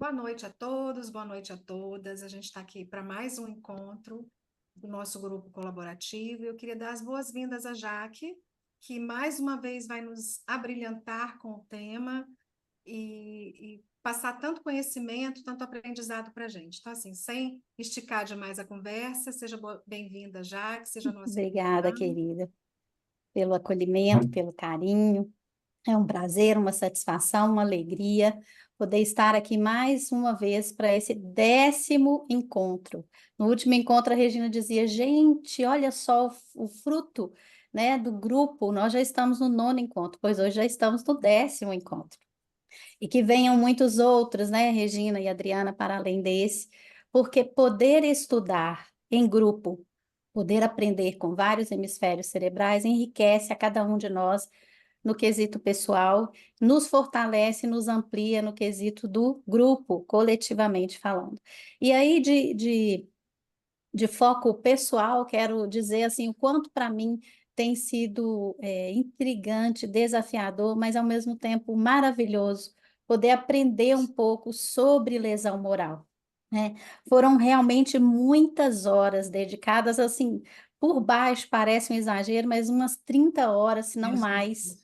Boa noite a todos, boa noite a todas. A gente está aqui para mais um encontro do nosso grupo colaborativo. Eu queria dar as boas-vindas à Jaque, que mais uma vez vai nos abrilhantar com o tema e passar tanto conhecimento, tanto aprendizado para a gente. Então, assim, sem esticar demais a conversa, seja bem-vinda, Jaque, seja nossa Obrigada, convidada. querida, pelo acolhimento, pelo carinho. É um prazer, uma satisfação, uma alegria poder estar aqui mais uma vez para esse 10º encontro. No último encontro, a Regina dizia: gente, olha só o fruto, né, do grupo. Nós já estamos no 9º encontro, pois hoje já estamos no 10º encontro. E que venham muitos outros, né, Regina e Adriana, para além desse, porque poder estudar em grupo, poder aprender com vários hemisférios cerebrais enriquece a cada um de nós no quesito pessoal, nos fortalece, nos amplia no quesito do grupo, coletivamente falando. E aí, de foco pessoal, quero dizer assim, o quanto para mim tem sido intrigante, desafiador, mas ao mesmo tempo maravilhoso poder aprender um pouco sobre lesão moral, né? Foram realmente muitas horas dedicadas, assim, por baixo parece um exagero, mas umas 30 horas, se não Isso mais, mesmo.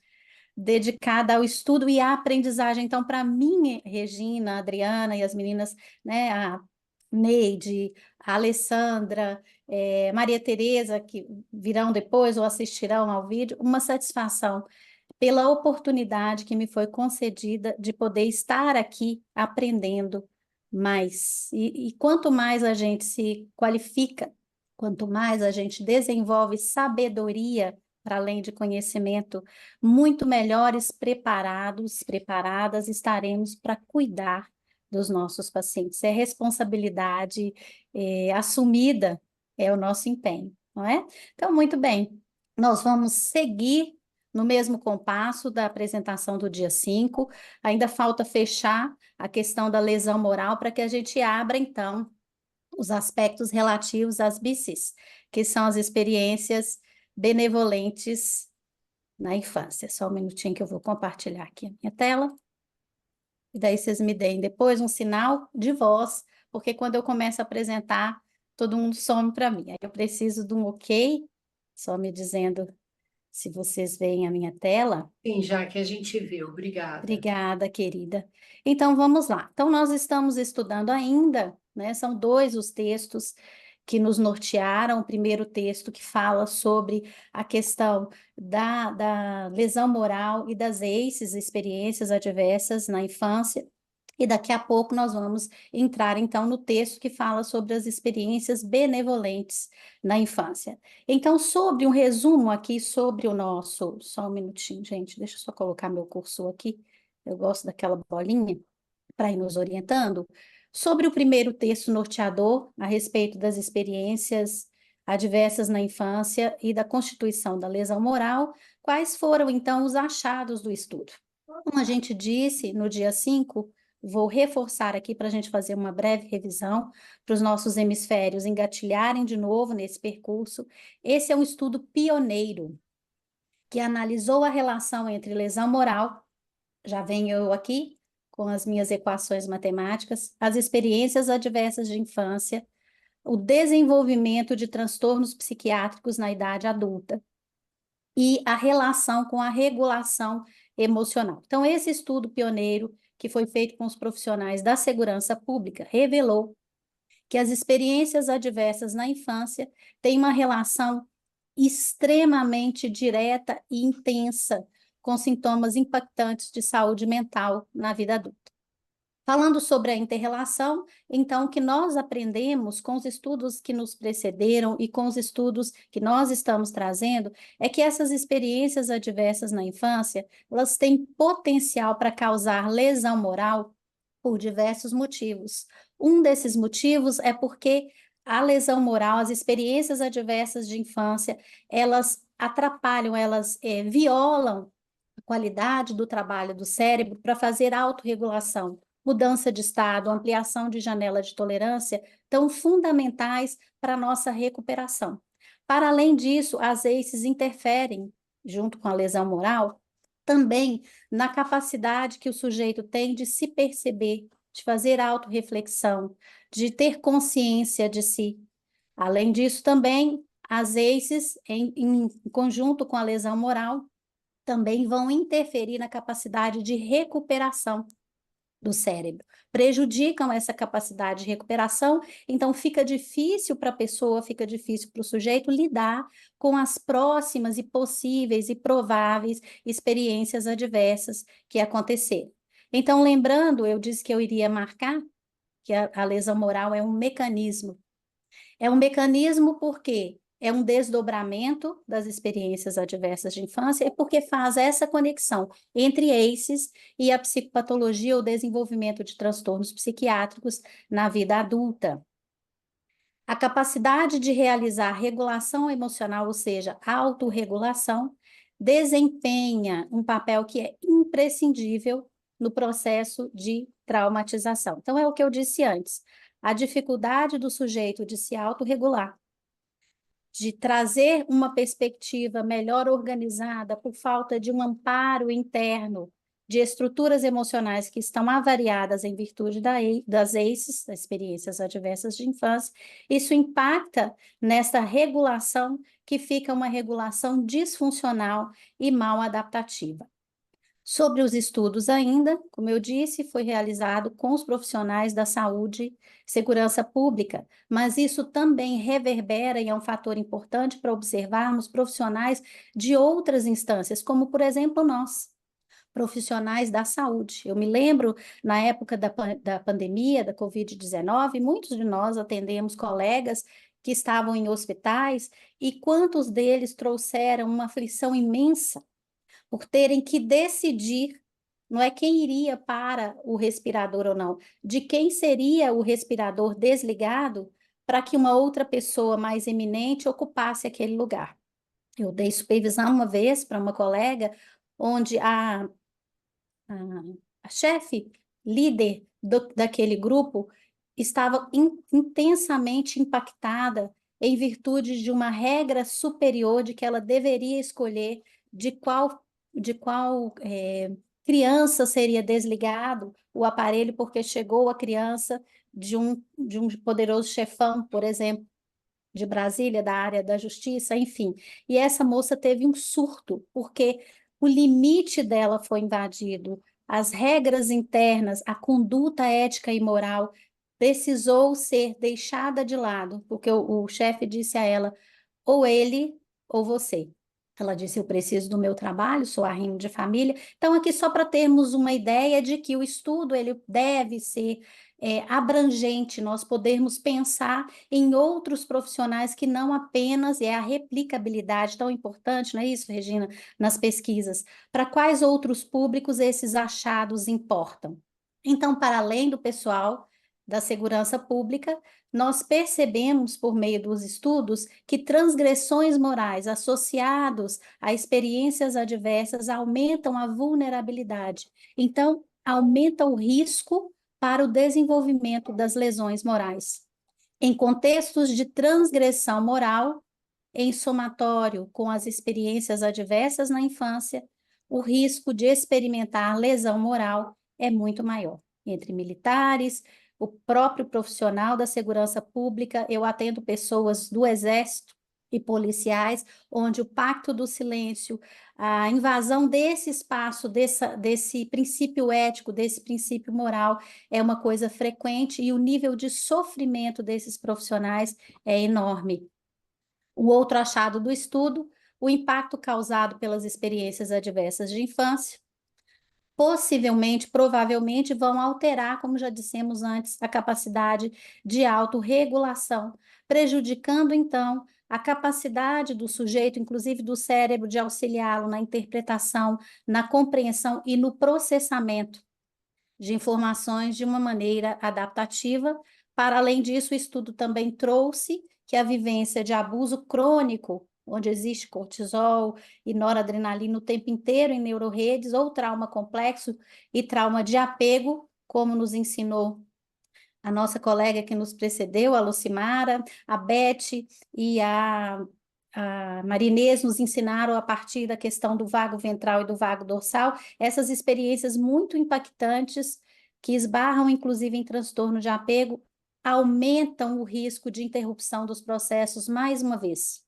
dedicada ao estudo e à aprendizagem. Então, para mim, Regina, a Adriana e as meninas, né, a Neide, a Alessandra, Maria Tereza, que virão depois ou assistirão ao vídeo, uma satisfação pela oportunidade que me foi concedida de poder estar aqui aprendendo mais. E quanto mais a gente se qualifica, quanto mais a gente desenvolve sabedoria para além de conhecimento, muito melhores preparados, preparadas estaremos para cuidar dos nossos pacientes. É responsabilidade assumida, é o nosso empenho, não é? Então, muito bem, nós vamos seguir no mesmo compasso da apresentação do dia 5. Ainda falta fechar a questão da lesão moral para que a gente abra, então, os aspectos relativos às BICs, que são as experiências benevolentes na infância. Só um minutinho que eu vou compartilhar aqui a minha tela. E daí vocês me deem depois um sinal de voz, porque quando eu começo a apresentar, todo mundo some para mim. Aí eu preciso de um ok, só me dizendo se vocês veem a minha tela. Sim, já que a gente viu, obrigada. Obrigada, querida. Então, vamos lá. Então, nós estamos estudando ainda, né? São dois os textos que nos nortearam. O primeiro texto que fala sobre a questão da lesão moral e das ACEs, experiências adversas na infância. E daqui a pouco nós vamos entrar, então, no texto que fala sobre as experiências benevolentes na infância. Então, sobre um resumo aqui sobre o nosso... Só um minutinho, gente, deixa eu só colocar meu cursor aqui. Eu gosto daquela bolinha para ir nos orientando. Sobre o primeiro texto norteador, a respeito das experiências adversas na infância e da constituição da lesão moral, quais foram, então, os achados do estudo? Como a gente disse no dia 5, vou reforçar aqui para a gente fazer uma breve revisão, para os nossos hemisférios engatilharem de novo nesse percurso. Esse é um estudo pioneiro que analisou a relação entre lesão moral, já venho eu aqui com as minhas equações matemáticas, as experiências adversas de infância, o desenvolvimento de transtornos psiquiátricos na idade adulta e a relação com a regulação emocional. Então, esse estudo pioneiro, que foi feito com os profissionais da segurança pública, revelou que as experiências adversas na infância têm uma relação extremamente direta e intensa com sintomas impactantes de saúde mental na vida adulta. Falando sobre a interrelação, então, o que nós aprendemos com os estudos que nos precederam e com os estudos que nós estamos trazendo, é que essas experiências adversas na infância, elas têm potencial para causar lesão moral por diversos motivos. Um desses motivos é porque a lesão moral, as experiências adversas de infância, elas atrapalham, elas violam a qualidade do trabalho do cérebro para fazer autorregulação, mudança de estado, ampliação de janela de tolerância, tão fundamentais para a nossa recuperação. Para além disso, as ACEs interferem, junto com a lesão moral, também na capacidade que o sujeito tem de se perceber, de fazer autorreflexão, de ter consciência de si. Além disso, também as ACEs, em conjunto com a lesão moral, também vão interferir na capacidade de recuperação do cérebro, prejudicam essa capacidade de recuperação, então fica difícil para a pessoa, fica difícil para o sujeito lidar com as próximas e possíveis e prováveis experiências adversas que acontecerem. Então, lembrando, eu disse que eu iria marcar que a lesão moral é um mecanismo. É um mecanismo porque é um desdobramento das experiências adversas de infância, é porque faz essa conexão entre ACEs e a psicopatologia ou desenvolvimento de transtornos psiquiátricos na vida adulta. A capacidade de realizar regulação emocional, ou seja, autorregulação, desempenha um papel que é imprescindível no processo de traumatização. Então, é o que eu disse antes, a dificuldade do sujeito de se autorregular, de trazer uma perspectiva melhor organizada por falta de um amparo interno de estruturas emocionais que estão avariadas em virtude das ACEs, das experiências adversas de infância, isso impacta nessa regulação que fica uma regulação disfuncional e mal adaptativa. Sobre os estudos ainda, como eu disse, foi realizado com os profissionais da saúde e segurança pública, mas isso também reverbera e é um fator importante para observarmos profissionais de outras instâncias, como, por exemplo, nós, profissionais da saúde. Eu me lembro, na época da pandemia, da Covid-19, muitos de nós atendemos colegas que estavam em hospitais e quantos deles trouxeram uma aflição imensa por terem que decidir, não é quem iria para o respirador ou não, de quem seria o respirador desligado para que uma outra pessoa mais eminente ocupasse aquele lugar. Eu dei supervisão uma vez para uma colega, onde a chefe, líder daquele grupo, estava intensamente impactada em virtude de uma regra superior de que ela deveria escolher de qual criança seria desligado o aparelho, porque chegou a criança de um poderoso chefão, por exemplo, de Brasília, da área da justiça, enfim. E essa moça teve um surto, porque o limite dela foi invadido, as regras internas, a conduta ética e moral precisou ser deixada de lado, porque o chefe disse a ela, ou ele ou você. Ela disse, eu preciso do meu trabalho, sou arrimo de família. Então, aqui só para termos uma ideia de que o estudo ele deve ser abrangente, nós podermos pensar em outros profissionais que não apenas é a replicabilidade tão importante, não é isso, Regina, nas pesquisas? Para quais outros públicos esses achados importam? Então, para além do pessoal da segurança pública, nós percebemos, por meio dos estudos, que transgressões morais associados a experiências adversas aumentam a vulnerabilidade. Então, aumenta o risco para o desenvolvimento das lesões morais. Em contextos de transgressão moral, em somatório com as experiências adversas na infância, o risco de experimentar lesão moral é muito maior. Entre militares, o próprio profissional da segurança pública, eu atendo pessoas do Exército e policiais, onde o pacto do silêncio, a invasão desse espaço, desse princípio ético, desse princípio moral, é uma coisa frequente e o nível de sofrimento desses profissionais é enorme. O outro achado do estudo, o impacto causado pelas experiências adversas de infância, possivelmente, provavelmente, vão alterar, como já dissemos antes, a capacidade de autorregulação, prejudicando, então, a capacidade do sujeito, inclusive do cérebro, de auxiliá-lo na interpretação, na compreensão e no processamento de informações de uma maneira adaptativa. Para além disso, o estudo também trouxe que a vivência de abuso crônico, onde existe cortisol e noradrenalina o tempo inteiro em neurorredes, ou trauma complexo e trauma de apego, como nos ensinou a nossa colega que nos precedeu, a Lucimara, a Beth e a Marinês nos ensinaram a partir da questão do vago ventral e do vago dorsal, essas experiências muito impactantes que esbarram inclusive em transtorno de apego, aumentam o risco de interrupção dos processos, mais uma vez,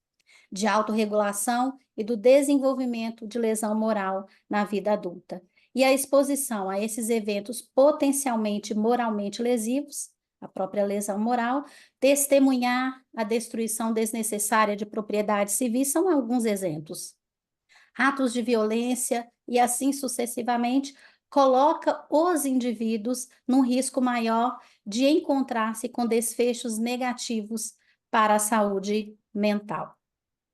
de autorregulação e do desenvolvimento de lesão moral na vida adulta. E a exposição a esses eventos potencialmente moralmente lesivos, a própria lesão moral, testemunhar a destruição desnecessária de propriedades civis são alguns exemplos. Atos de violência e assim sucessivamente, coloca os indivíduos num risco maior de encontrar-se com desfechos negativos para a saúde mental.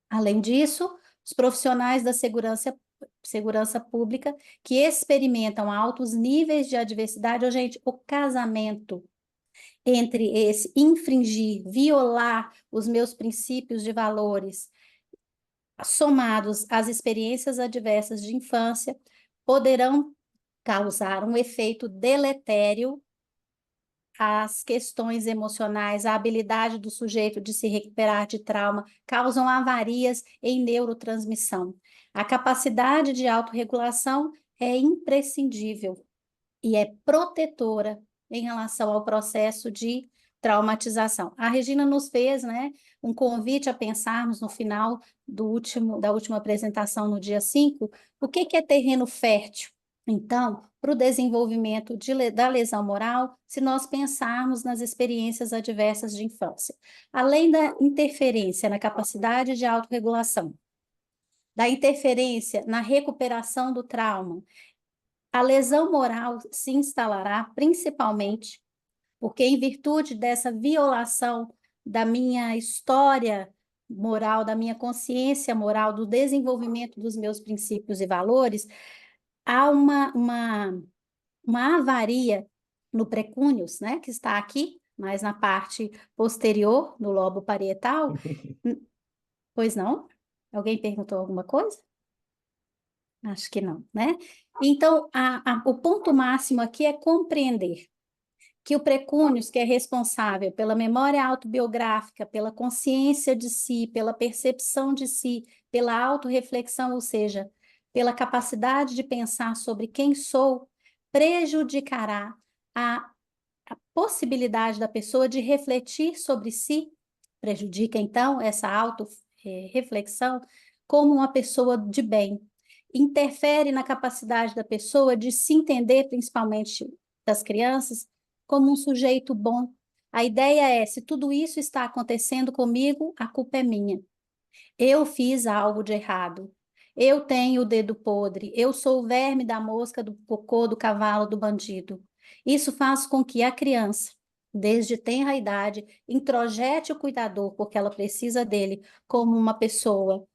Além disso, os profissionais da segurança pública que experimentam altos níveis de adversidade, gente, o casamento entre esse infringir, violar os meus princípios de valores, somados às experiências adversas de infância, poderão causar um efeito deletério às questões emocionais, a habilidade do sujeito de se recuperar de trauma, causam avarias em neurotransmissão. A capacidade de autorregulação é imprescindível e é protetora em relação ao processo de traumatização. A Regina nos fez, né, um convite a pensarmos no final da última apresentação, no dia 5, o que é terreno fértil? Então, para o desenvolvimento da lesão moral, se nós pensarmos nas experiências adversas de infância, além da interferência na capacidade de autorregulação, da interferência na recuperação do trauma, a lesão moral se instalará principalmente porque, em virtude dessa violação da minha história moral, da minha consciência moral, do desenvolvimento dos meus princípios e valores, há uma avaria no precúneus, né, que está aqui, mas na parte posterior, no lobo parietal. Pois não? Alguém perguntou alguma coisa? Acho que não, né? Então, o ponto máximo aqui é compreender que o precúneus, que é responsável pela memória autobiográfica, pela consciência de si, pela percepção de si, pela autorreflexão, ou seja, pela capacidade de pensar sobre quem sou, prejudicará a, a possibilidade da pessoa de refletir sobre si, prejudica, então, essa autorreflexão como uma pessoa de bem, interfere na capacidade da pessoa de se entender, principalmente das crianças, como um sujeito bom. A ideia é, se tudo isso está acontecendo comigo, a culpa é minha. Eu fiz algo de errado. Eu tenho o dedo podre. Eu sou o verme da mosca, do cocô, do cavalo, do bandido. Isso faz com que a criança, desde tenra idade, introjete o cuidador, porque ela precisa dele como uma pessoa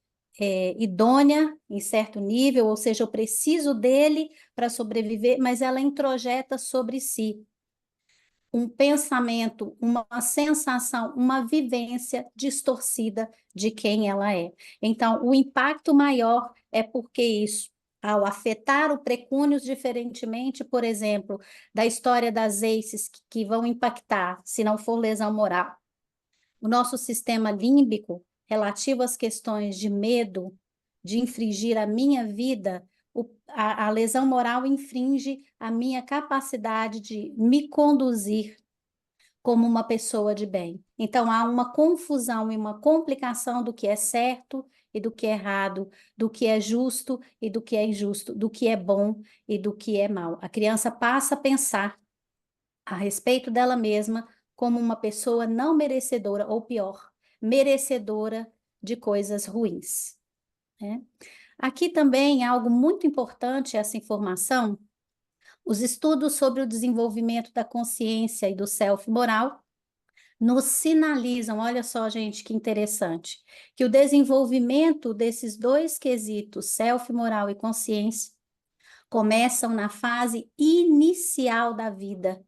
idônea em certo nível, ou seja, eu preciso dele para sobreviver, mas ela introjeta sobre si um pensamento, uma sensação, uma vivência distorcida de quem ela é. Então, o impacto maior é porque isso, ao afetar o precúneus diferentemente, por exemplo, da história das ACEs, que vão impactar, se não for lesão moral, o nosso sistema límbico, relativo às questões de medo, de infringir a minha vida, a lesão moral infringe a minha capacidade de me conduzir como uma pessoa de bem. Então, há uma confusão e uma complicação do que é certo e do que é errado, do que é justo e do que é injusto, do que é bom e do que é mal. A criança passa a pensar a respeito dela mesma como uma pessoa não merecedora, ou pior, merecedora de coisas ruins, né? Aqui também algo muito importante, essa informação, os estudos sobre o desenvolvimento da consciência e do self moral nos sinalizam, olha só, gente, que interessante, que o desenvolvimento desses dois quesitos, self moral e consciência, começam na fase inicial da vida,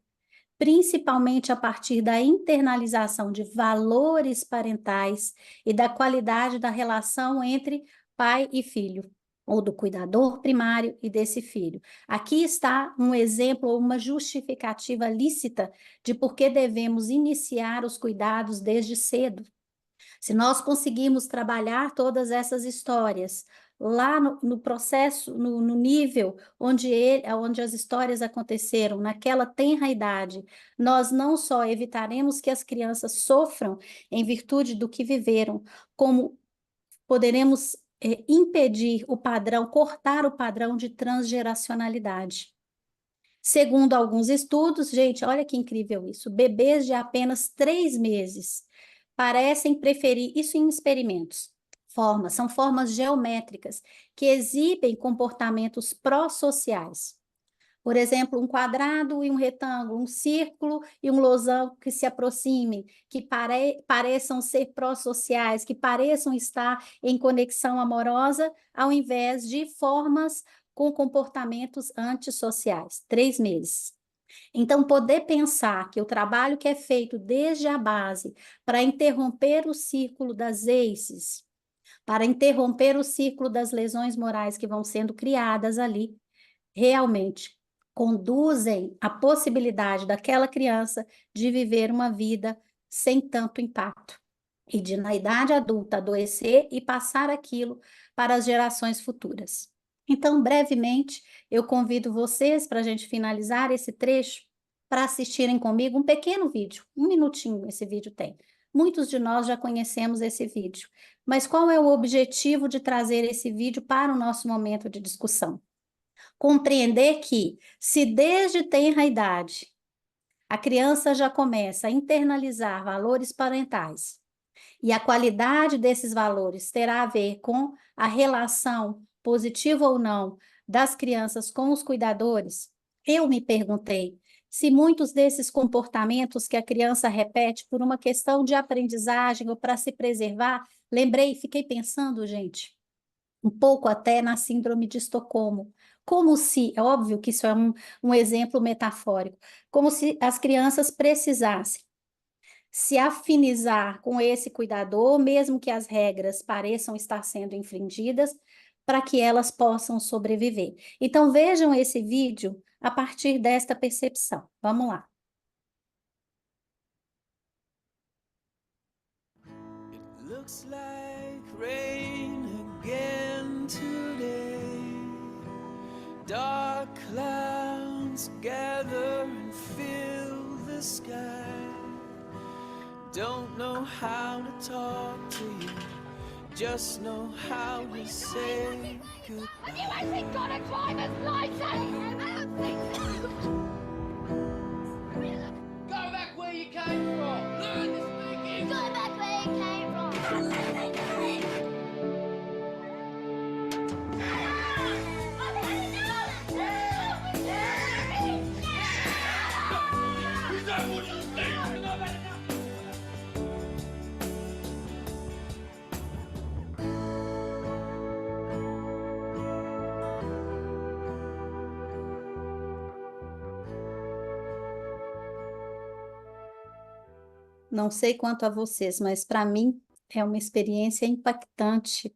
principalmente a partir da internalização de valores parentais e da qualidade da relação entre pai e filho, ou do cuidador primário e desse filho. Aqui está um exemplo ou uma justificativa lícita de por que devemos iniciar os cuidados desde cedo. Se nós conseguirmos trabalhar todas essas histórias lá no processo, no nível onde as histórias aconteceram, naquela tenra idade, nós não só evitaremos que as crianças sofram em virtude do que viveram, como poderemos impedir o padrão, cortar o padrão de transgeracionalidade. Segundo alguns estudos, gente, olha que incrível isso, bebês de apenas 3 meses parecem preferir, isso em experimentos, são formas geométricas que exibem comportamentos pró-sociais. Por exemplo, um quadrado e um retângulo, um círculo e um losango que se aproximem, que pareçam ser pró-sociais, que pareçam estar em conexão amorosa, ao invés de formas com comportamentos antissociais. 3 meses. Então, poder pensar que o trabalho que é feito desde a base para interromper o círculo das ACEs, para interromper o círculo das lesões morais que vão sendo criadas ali, realmente conduzem à possibilidade daquela criança de viver uma vida sem tanto impacto e de, na idade adulta, adoecer e passar aquilo para as gerações futuras. Então, brevemente, eu convido vocês para a gente finalizar esse trecho para assistirem comigo um pequeno vídeo, 1 minutinho esse vídeo tem. Muitos de nós já conhecemos esse vídeo, mas qual é o objetivo de trazer esse vídeo para o nosso momento de discussão? Compreender que, se desde tenra idade a criança já começa a internalizar valores parentais, e a qualidade desses valores terá a ver com a relação, positiva ou não, das crianças com os cuidadores, eu me perguntei se muitos desses comportamentos que a criança repete por uma questão de aprendizagem ou para se preservar, lembrei, fiquei pensando, gente, um pouco até na síndrome de Estocolmo. Como se, é óbvio que isso é um exemplo metafórico, como se as crianças precisassem se afinizar com esse cuidador, mesmo que as regras pareçam estar sendo infringidas, para que elas possam sobreviver. Então, vejam esse vídeo a partir desta percepção. Vamos lá. It looks like rain again today. Dark clouds gather and fill the sky. Don't know how to talk to you, just know how to say goodbye. Have you actually got a driver's license? I don't think so. Go back where you came from. Learn to speak English. Go back where you came from. You know what you think. You know that enough. Não sei quanto a vocês, mas para mim é uma experiência impactante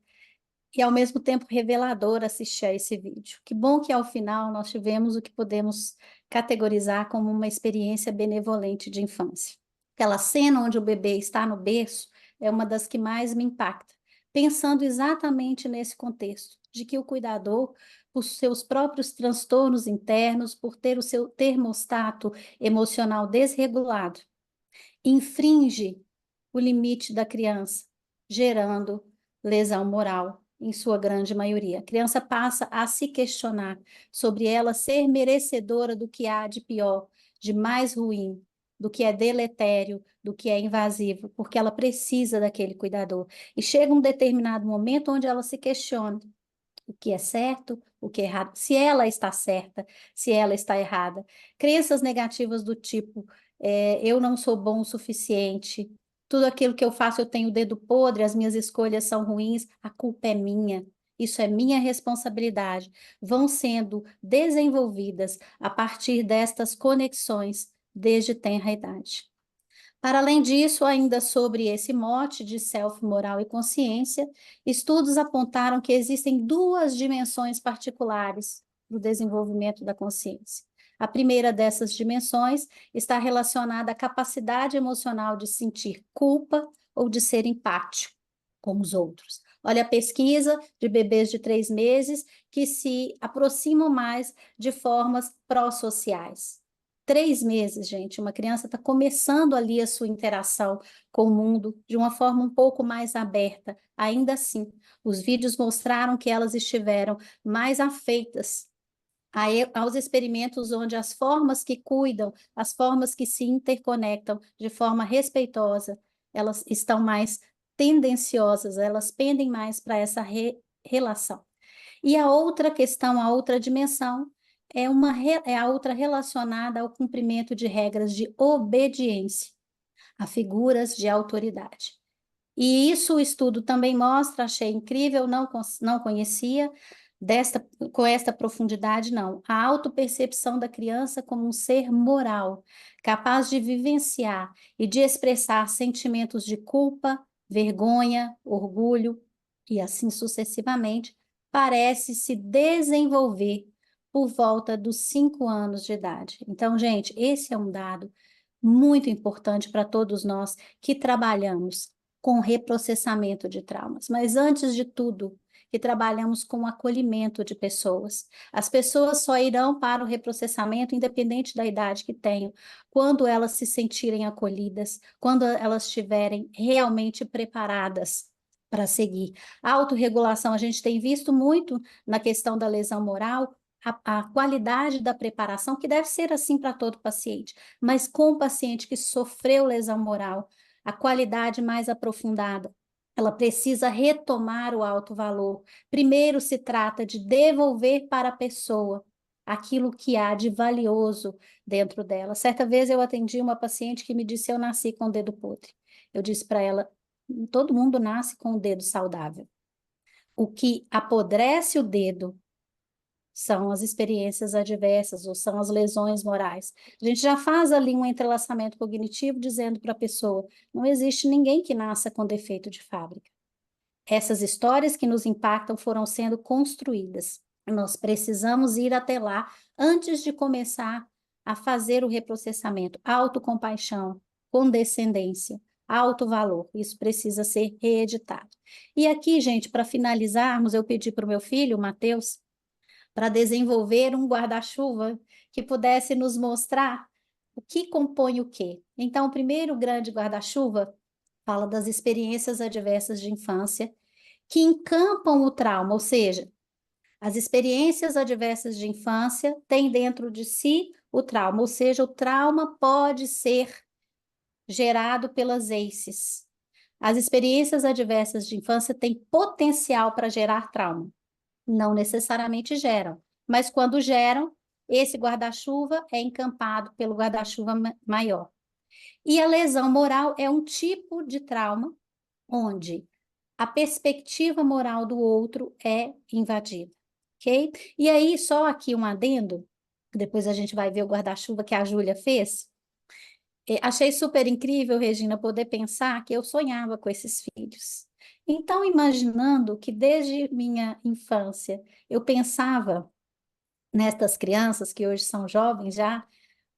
e ao mesmo tempo reveladora assistir a esse vídeo. Que bom que ao final nós tivemos o que podemos categorizar como uma experiência benevolente de infância. Aquela cena onde o bebê está no berço é uma das que mais me impacta, pensando exatamente nesse contexto, de que o cuidador, por seus próprios transtornos internos, por ter o seu termostato emocional desregulado, infringe o limite da criança, gerando lesão moral, em sua grande maioria. A criança passa a se questionar sobre ela ser merecedora do que há de pior, de mais ruim, do que é deletério, do que é invasivo, porque ela precisa daquele cuidador. E chega um determinado momento onde ela se questiona o que é certo, o que é errado, se ela está certa, se ela está errada. Crenças negativas do tipo, eu não sou bom o suficiente, tudo aquilo que eu faço eu tenho o dedo podre, as minhas escolhas são ruins, a culpa é minha, isso é minha responsabilidade, vão sendo desenvolvidas a partir destas conexões desde tenra idade. Para além disso, ainda sobre esse mote de self, moral e consciência, estudos apontaram que existem 2 dimensões particulares do desenvolvimento da consciência. A primeira dessas dimensões está relacionada à capacidade emocional de sentir culpa ou de ser empático com os outros. Olha a pesquisa de bebês de 3 meses que se aproximam mais de formas pró-sociais. 3 meses, gente, uma criança está começando ali a sua interação com o mundo de uma forma um pouco mais aberta. Ainda assim, os vídeos mostraram que elas estiveram mais afeitas aos experimentos onde as formas que cuidam, as formas que se interconectam de forma respeitosa, elas estão mais tendenciosas, elas pendem mais para essa relação. E a outra questão, a outra dimensão, é a outra relacionada ao cumprimento de regras de obediência a figuras de autoridade. E isso o estudo também mostra, achei incrível, não conhecia com esta profundidade, não. A autopercepção da criança como um ser moral, capaz de vivenciar e de expressar sentimentos de culpa, vergonha, orgulho e assim sucessivamente, parece se desenvolver por volta dos 5 anos de idade. Então, gente, esse é um dado muito importante para todos nós que trabalhamos com reprocessamento de traumas, mas antes de tudo, que trabalhamos com o acolhimento de pessoas. As pessoas só irão para o reprocessamento, independente da idade que tenham, quando elas se sentirem acolhidas, quando elas estiverem realmente preparadas para seguir. A autorregulação, a gente tem visto muito na questão da lesão moral, a qualidade da preparação, que deve ser assim para todo paciente, mas com o paciente que sofreu lesão moral, a qualidade mais aprofundada, ela precisa retomar o alto valor. Primeiro se trata de devolver para a pessoa aquilo que há de valioso dentro dela. Certa vez eu atendi uma paciente que me disse: eu nasci com o dedo podre. Eu disse para ela: todo mundo nasce com o dedo saudável. O que apodrece o dedo são as experiências adversas ou são as lesões morais. A gente já faz ali um entrelaçamento cognitivo dizendo para a pessoa: não existe ninguém que nasça com defeito de fábrica. Essas histórias que nos impactam foram sendo construídas. Nós precisamos ir até lá antes de começar a fazer o reprocessamento. Autocompaixão, condescendência, alto valor. Isso precisa ser reeditado. E aqui, gente, para finalizarmos, eu pedi para o meu filho, o Matheus, para desenvolver um guarda-chuva que pudesse nos mostrar o que compõe o quê. Então, o primeiro grande guarda-chuva fala das experiências adversas de infância que encampam o trauma, ou seja, as experiências adversas de infância têm dentro de si o trauma, ou seja, o trauma pode ser gerado pelas ACEs. As experiências adversas de infância têm potencial para gerar trauma. Não necessariamente geram, mas quando geram, esse guarda-chuva é encampado pelo guarda-chuva maior. E a lesão moral é um tipo de trauma onde a perspectiva moral do outro é invadida, ok? E aí, só aqui um adendo, depois a gente vai ver o guarda-chuva que a Júlia fez. Achei super incrível, Regina, poder pensar que eu sonhava com esses filhos. Então, imaginando que desde minha infância eu pensava nestas crianças que hoje são jovens já,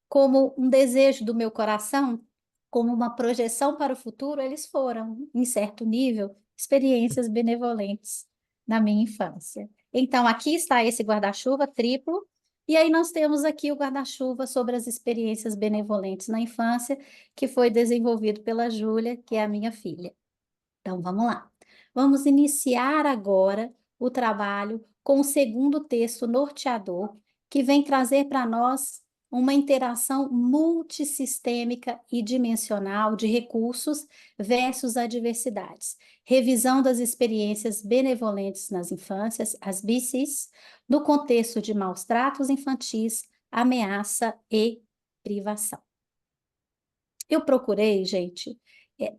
como um desejo do meu coração, como uma projeção para o futuro, eles foram, em certo nível, experiências benevolentes na minha infância. Então, aqui está esse guarda-chuva triplo, e aí nós temos aqui o guarda-chuva sobre as experiências benevolentes na infância, que foi desenvolvido pela Júlia, que é a minha filha. Então, vamos lá. Vamos iniciar agora o trabalho com o segundo texto norteador, que vem trazer para nós uma interação multissistêmica e dimensional de recursos versus adversidades. Revisão das experiências benevolentes nas infâncias, as BICs, no contexto de maus tratos infantis, ameaça e privação. Eu procurei, gente,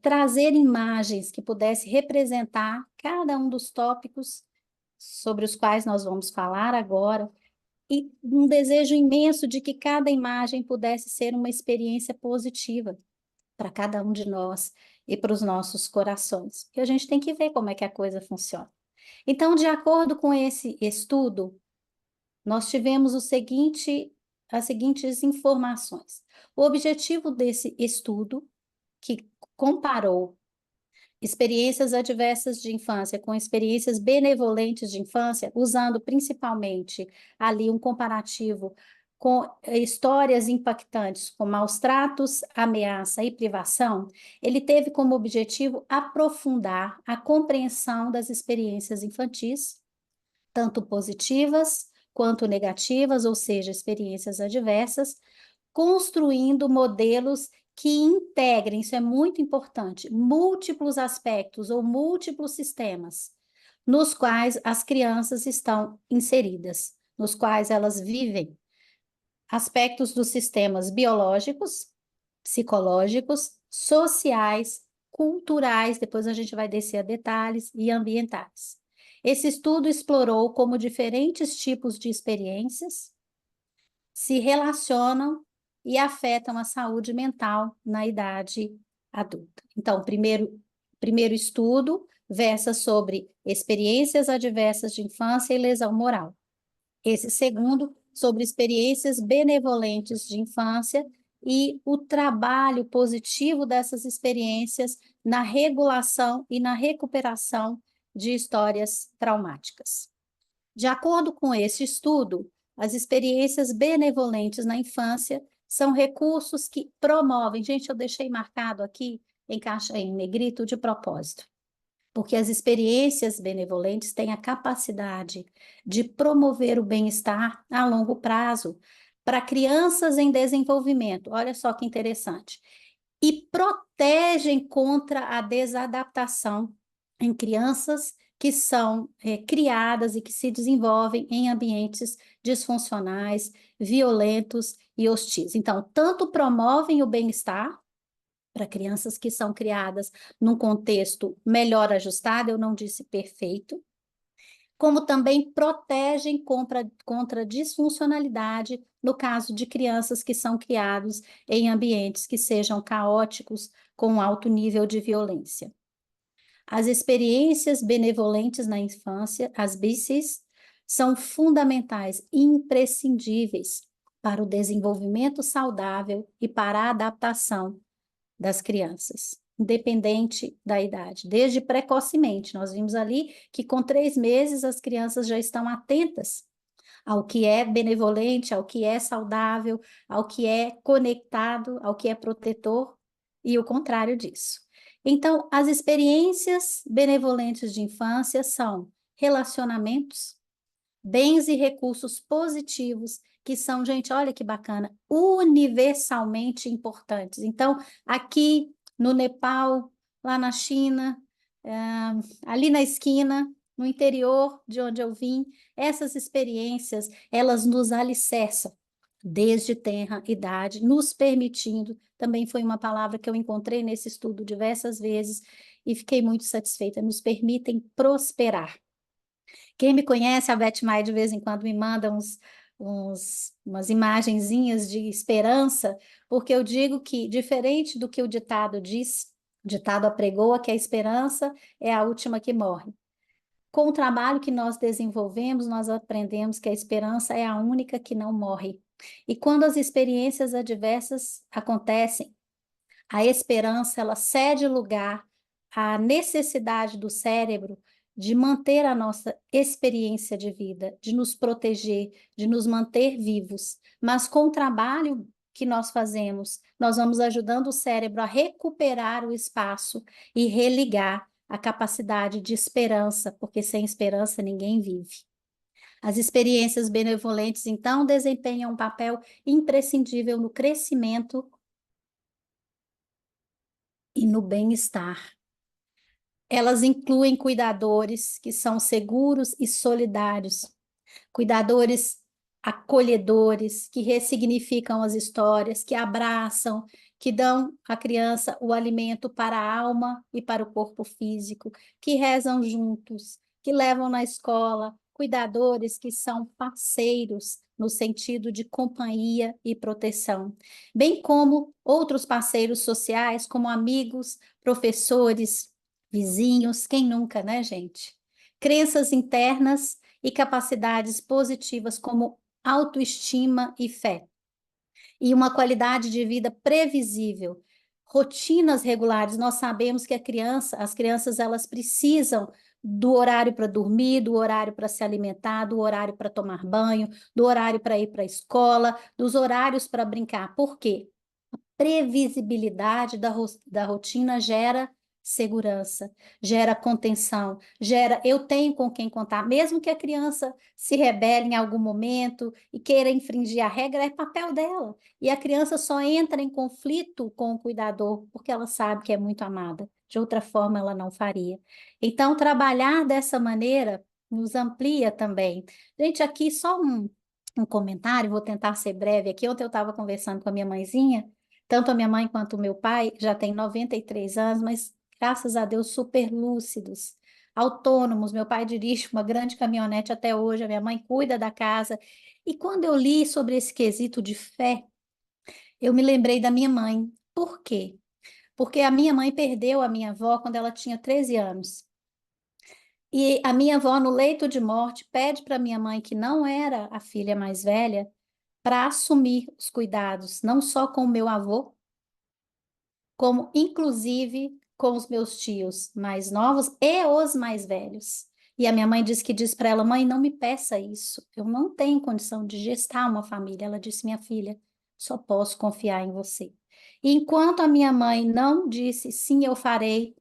trazer imagens que pudessem representar cada um dos tópicos sobre os quais nós vamos falar agora, e um desejo imenso de que cada imagem pudesse ser uma experiência positiva para cada um de nós e para os nossos corações, porque a gente tem que ver como é que a coisa funciona. Então, de acordo com esse estudo, nós tivemos as seguintes informações. O objetivo desse estudo, que comparou experiências adversas de infância com experiências benevolentes de infância, usando principalmente ali um comparativo com histórias impactantes, como maus tratos, ameaça e privação, ele teve como objetivo aprofundar a compreensão das experiências infantis, tanto positivas quanto negativas, ou seja, experiências adversas, construindo modelos que integrem, isso é muito importante, múltiplos aspectos ou múltiplos sistemas nos quais as crianças estão inseridas, nos quais elas vivem. Aspectos dos sistemas biológicos, psicológicos, sociais, culturais, depois a gente vai descer a detalhes, e ambientais. Esse estudo explorou como diferentes tipos de experiências se relacionam e afetam a saúde mental na idade adulta. Então, o primeiro estudo versa sobre experiências adversas de infância e lesão moral. Esse segundo, sobre experiências benevolentes de infância e o trabalho positivo dessas experiências na regulação e na recuperação de histórias traumáticas. De acordo com esse estudo, as experiências benevolentes na infância são recursos que promovem, gente, eu deixei marcado aqui em negrito de propósito, porque as experiências benevolentes têm a capacidade de promover o bem-estar a longo prazo para crianças em desenvolvimento. Olha só que interessante. E protegem contra a desadaptação em crianças que são criadas e que se desenvolvem em ambientes disfuncionais, violentos e hostis. Então, tanto promovem o bem-estar para crianças que são criadas num contexto melhor ajustado, eu não disse perfeito, como também protegem contra disfuncionalidade no caso de crianças que são criados em ambientes que sejam caóticos com alto nível de violência. As experiências benevolentes na infância, as BICs, são fundamentais e imprescindíveis para o desenvolvimento saudável e para a adaptação das crianças, independente da idade, desde precocemente. Nós vimos ali que com 3 meses as crianças já estão atentas ao que é benevolente, ao que é saudável, ao que é conectado, ao que é protetor, e o contrário disso. Então, as experiências benevolentes de infância são relacionamentos, bens e recursos positivos, que são, gente, olha que bacana, universalmente importantes. Então, aqui no Nepal, lá na China, ali na esquina, no interior de onde eu vim, essas experiências, elas nos alicerçam desde tenra idade, nos permitindo, também foi uma palavra que eu encontrei nesse estudo diversas vezes e fiquei muito satisfeita, nos permitem prosperar. Quem me conhece, a Beth Mai de vez em quando me manda umas imagenzinhas de esperança, porque eu digo que, diferente do que o ditado diz, o ditado apregoa que a esperança é a última que morre. Com o trabalho que nós desenvolvemos, nós aprendemos que a esperança é a única que não morre. E quando as experiências adversas acontecem, a esperança, ela cede lugar à necessidade do cérebro de manter a nossa experiência de vida, de nos proteger, de nos manter vivos. Mas com o trabalho que nós fazemos, nós vamos ajudando o cérebro a recuperar o espaço e religar a capacidade de esperança, porque sem esperança ninguém vive. As experiências benevolentes, então, desempenham um papel imprescindível no crescimento e no bem-estar. Elas incluem cuidadores que são seguros e solidários, cuidadores acolhedores, que ressignificam as histórias, que abraçam, que dão à criança o alimento para a alma e para o corpo físico, que rezam juntos, que levam na escola, cuidadores que são parceiros no sentido de companhia e proteção, bem como outros parceiros sociais, como amigos, professores, vizinhos, quem nunca, né, gente? Crenças internas e capacidades positivas como autoestima e fé. E uma qualidade de vida previsível, rotinas regulares. Nós sabemos que as crianças elas precisam do horário para dormir, do horário para se alimentar, do horário para tomar banho, do horário para ir para a escola, dos horários para brincar. Por quê? Previsibilidade da rotina gera segurança, gera contenção, gera eu tenho com quem contar, mesmo que a criança se rebele em algum momento e queira infringir a regra, é papel dela. E a criança só entra em conflito com o cuidador porque ela sabe que é muito amada. De outra forma, ela não faria. Então, trabalhar dessa maneira nos amplia também. Gente, aqui só um comentário, vou tentar ser breve aqui. Ontem eu estava conversando com a minha mãezinha, tanto a minha mãe quanto o meu pai já têm 93 anos, mas graças a Deus super lúcidos, autônomos. Meu pai dirige uma grande caminhonete até hoje, a minha mãe cuida da casa. E quando eu li sobre esse quesito de fé, eu me lembrei da minha mãe. Por quê? Porque a minha mãe perdeu a minha avó quando ela tinha 13 anos. E a minha avó, no leito de morte, pede para minha mãe, que não era a filha mais velha, para assumir os cuidados, não só com o meu avô, como inclusive com os meus tios mais novos e os mais velhos. E a minha mãe diz para ela, mãe, não me peça isso, eu não tenho condição de gestar uma família. Ela disse, minha filha, só posso confiar em você. E enquanto a minha mãe não disse, sim, eu farei,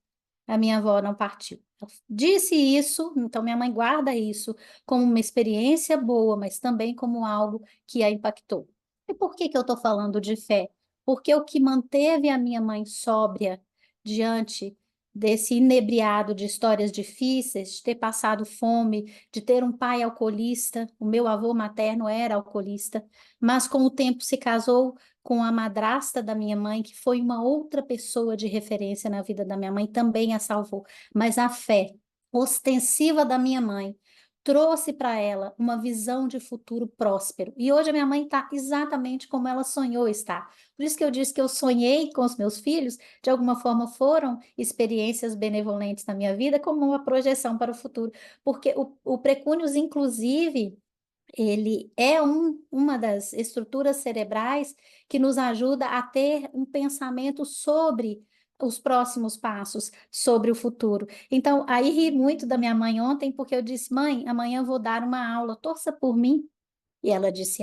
a minha avó não partiu. Ela disse isso, então minha mãe guarda isso como uma experiência boa, mas também como algo que a impactou. E por que eu estou falando de fé? Porque o que manteve a minha mãe sóbria diante desse inebriado de histórias difíceis, de ter passado fome, de ter um pai alcoolista, o meu avô materno era alcoolista, mas com o tempo se casou com a madrasta da minha mãe, que foi uma outra pessoa de referência na vida da minha mãe, também a salvou. Mas a fé ostensiva da minha mãe trouxe para ela uma visão de futuro próspero. E hoje a minha mãe está exatamente como ela sonhou estar. Por isso que eu disse que eu sonhei com os meus filhos, de alguma forma foram experiências benevolentes na minha vida, como uma projeção para o futuro. Porque o precúnios, inclusive, ele é uma das estruturas cerebrais que nos ajuda a ter um pensamento sobre os próximos passos, sobre o futuro. Então, aí ri muito da minha mãe ontem, porque eu disse, mãe, amanhã eu vou dar uma aula, torça por mim. E ela disse,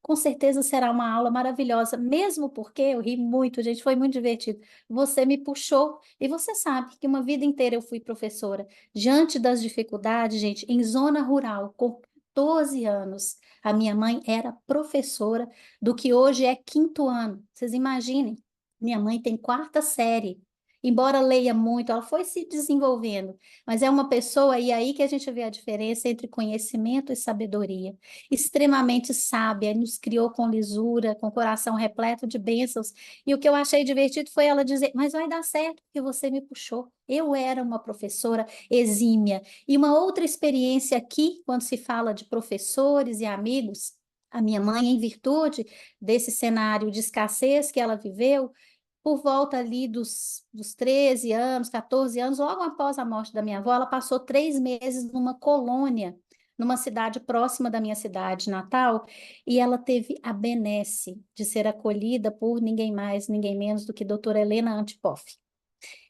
com certeza será uma aula maravilhosa, mesmo porque eu ri muito, gente, foi muito divertido. Você me puxou, e você sabe que uma vida inteira eu fui professora. Diante das dificuldades, gente, em zona rural, com 14 anos, a minha mãe era professora do que hoje é 5º ano. Vocês imaginem, minha mãe tem 4ª série. Embora leia muito, ela foi se desenvolvendo, mas é uma pessoa, e aí que a gente vê a diferença entre conhecimento e sabedoria. Extremamente sábia, nos criou com lisura, com o coração repleto de bênçãos. E o que eu achei divertido foi ela dizer, mas vai dar certo, porque você me puxou. Eu era uma professora exímia. E uma outra experiência aqui, quando se fala de professores e amigos, a minha mãe, em virtude desse cenário de escassez que ela viveu, por volta ali dos 13 anos, 14 anos, logo após a morte da minha avó, ela passou 3 meses numa colônia, numa cidade próxima da minha cidade natal, e ela teve a benesse de ser acolhida por ninguém mais, ninguém menos do que doutora Helena Antipoff.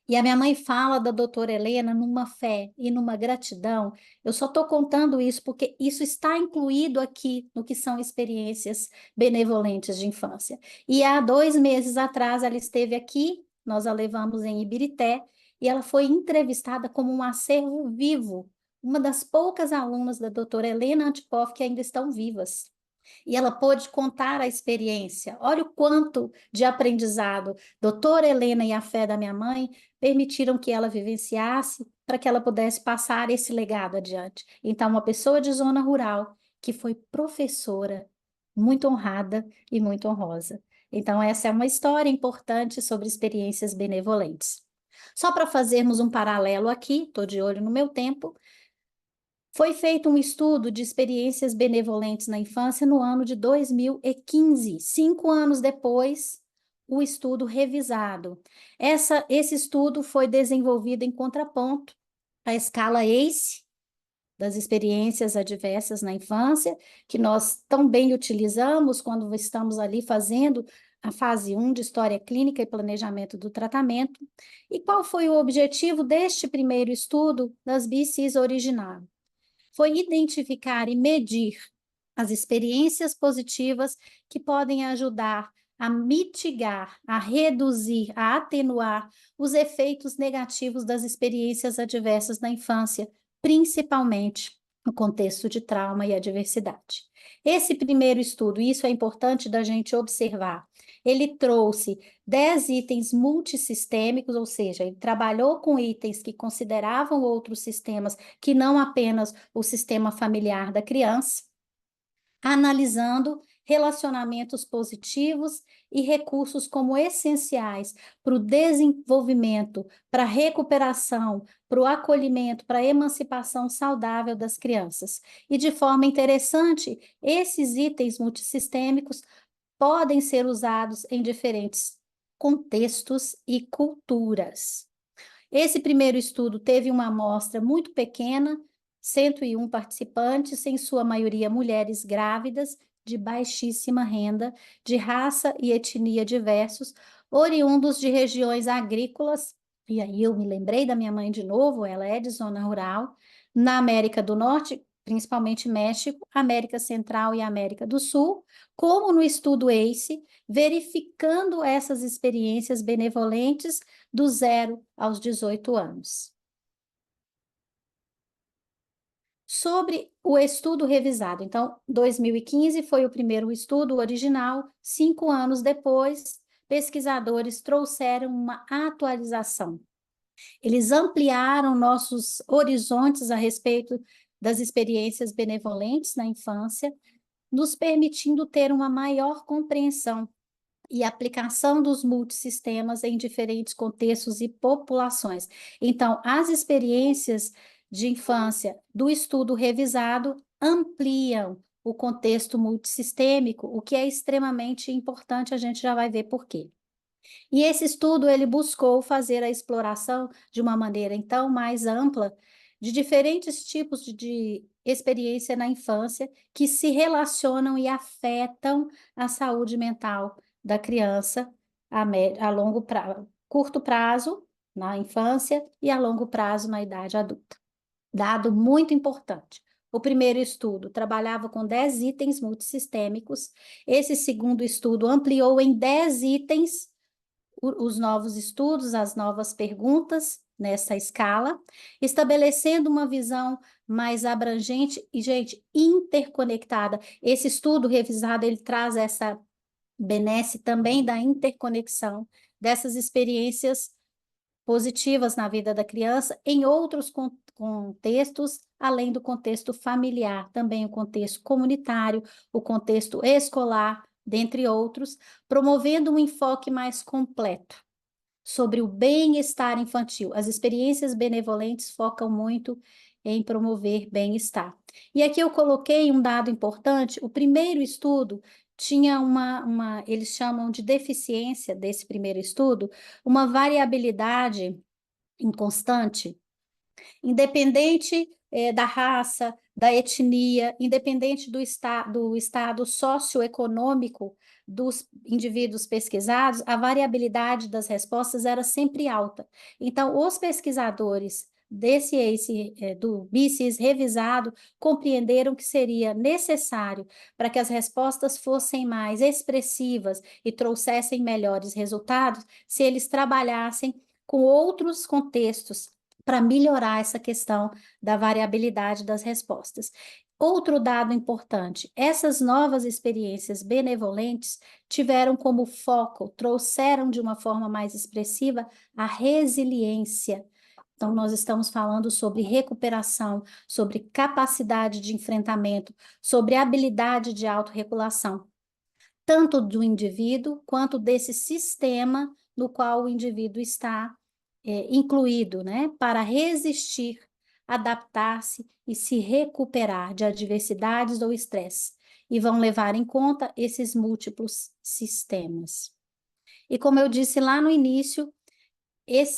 E a minha mãe fala da doutora Helena numa fé e numa gratidão. Eu só estou contando isso porque isso está incluído aqui no que são experiências benevolentes de infância. E há 2 meses atrás ela esteve aqui, nós a levamos em Ibirité, e ela foi entrevistada como um acervo vivo, uma das poucas alunas da doutora Helena Antipoff que ainda estão vivas. E ela pôde contar a experiência. Olha o quanto de aprendizado. Doutora Helena e a fé da minha mãe permitiram que ela vivenciasse para que ela pudesse passar esse legado adiante. Então, uma pessoa de zona rural que foi professora, muito honrada e muito honrosa. Então, essa é uma história importante sobre experiências benevolentes. Só para fazermos um paralelo aqui, estou de olho no meu tempo, foi feito um estudo de experiências benevolentes na infância no ano de 2015, 5 anos depois, o estudo revisado. Esse estudo foi desenvolvido em contraponto à escala ACE, das experiências adversas na infância, que nós tão bem utilizamos quando estamos ali fazendo a fase 1 de História Clínica e Planejamento do Tratamento. E qual foi o objetivo deste primeiro estudo das BCs original? Foi identificar e medir as experiências positivas que podem ajudar a mitigar, a reduzir, a atenuar os efeitos negativos das experiências adversas na infância, principalmente no contexto de trauma e adversidade. Esse primeiro estudo, isso é importante da gente observar, ele trouxe 10 itens multissistêmicos, ou seja, ele trabalhou com itens que consideravam outros sistemas que não apenas o sistema familiar da criança, analisando relacionamentos positivos e recursos como essenciais para o desenvolvimento, para a recuperação, para o acolhimento, para a emancipação saudável das crianças. E de forma interessante, esses itens multissistêmicos podem ser usados em diferentes contextos e culturas. Esse primeiro estudo teve uma amostra muito pequena, 101 participantes, em sua maioria mulheres grávidas, de baixíssima renda, de raça e etnia diversos, oriundos de regiões agrícolas, e aí eu me lembrei da minha mãe de novo, ela é de zona rural, na América do Norte, principalmente México, América Central e América do Sul, como no estudo ACE, verificando essas experiências benevolentes do 0 aos 18 anos. Sobre o estudo revisado, então, 2015 foi o primeiro estudo original, 5 anos depois, pesquisadores trouxeram uma atualização. Eles ampliaram nossos horizontes a respeito das experiências benevolentes na infância, nos permitindo ter uma maior compreensão e aplicação dos multissistemas em diferentes contextos e populações. Então, as experiências de infância do estudo revisado ampliam o contexto multissistêmico, o que é extremamente importante, a gente já vai ver por quê. E esse estudo, ele buscou fazer a exploração de uma maneira, então, mais ampla, de diferentes tipos de experiência na infância que se relacionam e afetam a saúde mental da criança a curto prazo na infância e a longo prazo na idade adulta. Dado muito importante. O primeiro estudo trabalhava com 10 itens multissistêmicos. Esse segundo estudo ampliou em 10 itens os novos estudos, as novas perguntas nessa escala, estabelecendo uma visão mais abrangente e, gente, interconectada. Esse estudo revisado, ele traz essa benesse também da interconexão dessas experiências positivas na vida da criança em outros contextos, além do contexto familiar, também o contexto comunitário, o contexto escolar, dentre outros, promovendo um enfoque mais completo sobre o bem-estar infantil. As experiências benevolentes focam muito em promover bem-estar. E aqui eu coloquei um dado importante, o primeiro estudo tinha eles chamam de deficiência desse primeiro estudo, uma variabilidade inconstante, independente da raça, da etnia, independente do estado socioeconômico dos indivíduos pesquisados, a variabilidade das respostas era sempre alta. Então, os pesquisadores do BCs revisado compreenderam que seria necessário para que as respostas fossem mais expressivas e trouxessem melhores resultados se eles trabalhassem com outros contextos para melhorar essa questão da variabilidade das respostas. Outro dado importante, essas novas experiências benevolentes tiveram como foco, trouxeram de uma forma mais expressiva a resiliência. Então, nós estamos falando sobre recuperação, sobre capacidade de enfrentamento, sobre habilidade de autorregulação, tanto do indivíduo quanto desse sistema no qual o indivíduo está incluído, né, para resistir, adaptar-se e se recuperar de adversidades ou estresse, e vão levar em conta esses múltiplos sistemas. E como eu disse lá no início,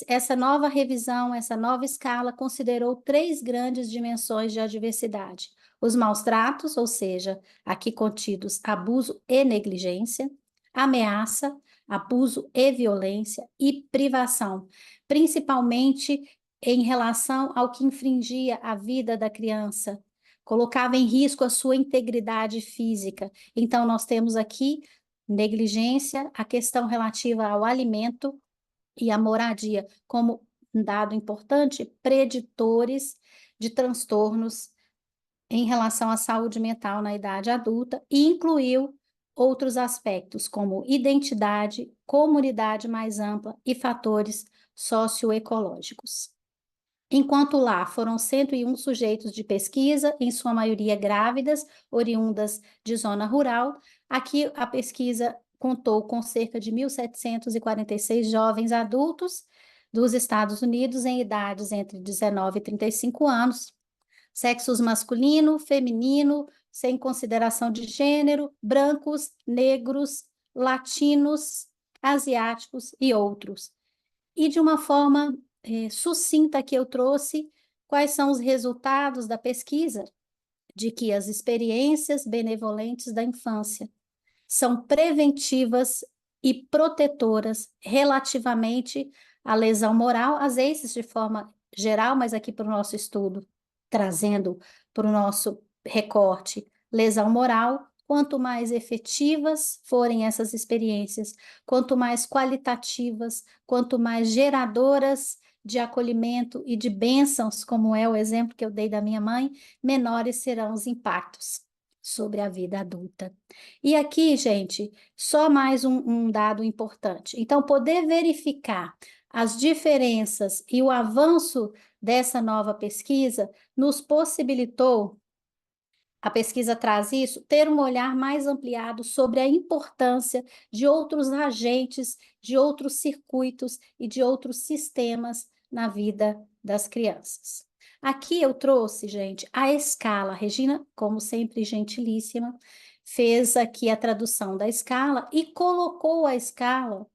essa nova revisão, essa nova escala considerou 3 grandes dimensões de adversidade: os maus tratos, ou seja, aqui contidos abuso e negligência, ameaça, abuso e violência e privação, principalmente em relação ao que infringia a vida da criança, colocava em risco a sua integridade física. Então, nós temos aqui negligência, a questão relativa ao alimento e à moradia, como um dado importante, preditores de transtornos em relação à saúde mental na idade adulta, e incluiu outros aspectos, como identidade, comunidade mais ampla e fatores socioecológicos. Enquanto lá foram 101 sujeitos de pesquisa, em sua maioria grávidas, oriundas de zona rural, aqui a pesquisa contou com cerca de 1.746 jovens adultos dos Estados Unidos em idades entre 19 e 35 anos, sexos masculino, feminino, sem consideração de gênero, brancos, negros, latinos, asiáticos e outros. E de uma forma sucinta que eu trouxe, quais são os resultados da pesquisa? De que as experiências benevolentes da infância são preventivas e protetoras relativamente à lesão moral, às vezes de forma geral, mas aqui para o nosso estudo, trazendo para o nosso recorte lesão moral. Quanto mais efetivas forem essas experiências, quanto mais qualitativas, quanto mais geradoras de acolhimento e de bênçãos, como é o exemplo que eu dei da minha mãe, menores serão os impactos sobre a vida adulta. E aqui, gente, só mais um dado importante. Então, poder verificar as diferenças e o avanço dessa nova pesquisa nos possibilitou, a pesquisa traz isso, ter um olhar mais ampliado sobre a importância de outros agentes, de outros circuitos e de outros sistemas na vida das crianças. Aqui eu trouxe, gente, a escala. A Regina, como sempre, gentilíssima, fez aqui a tradução da escala e colocou a escala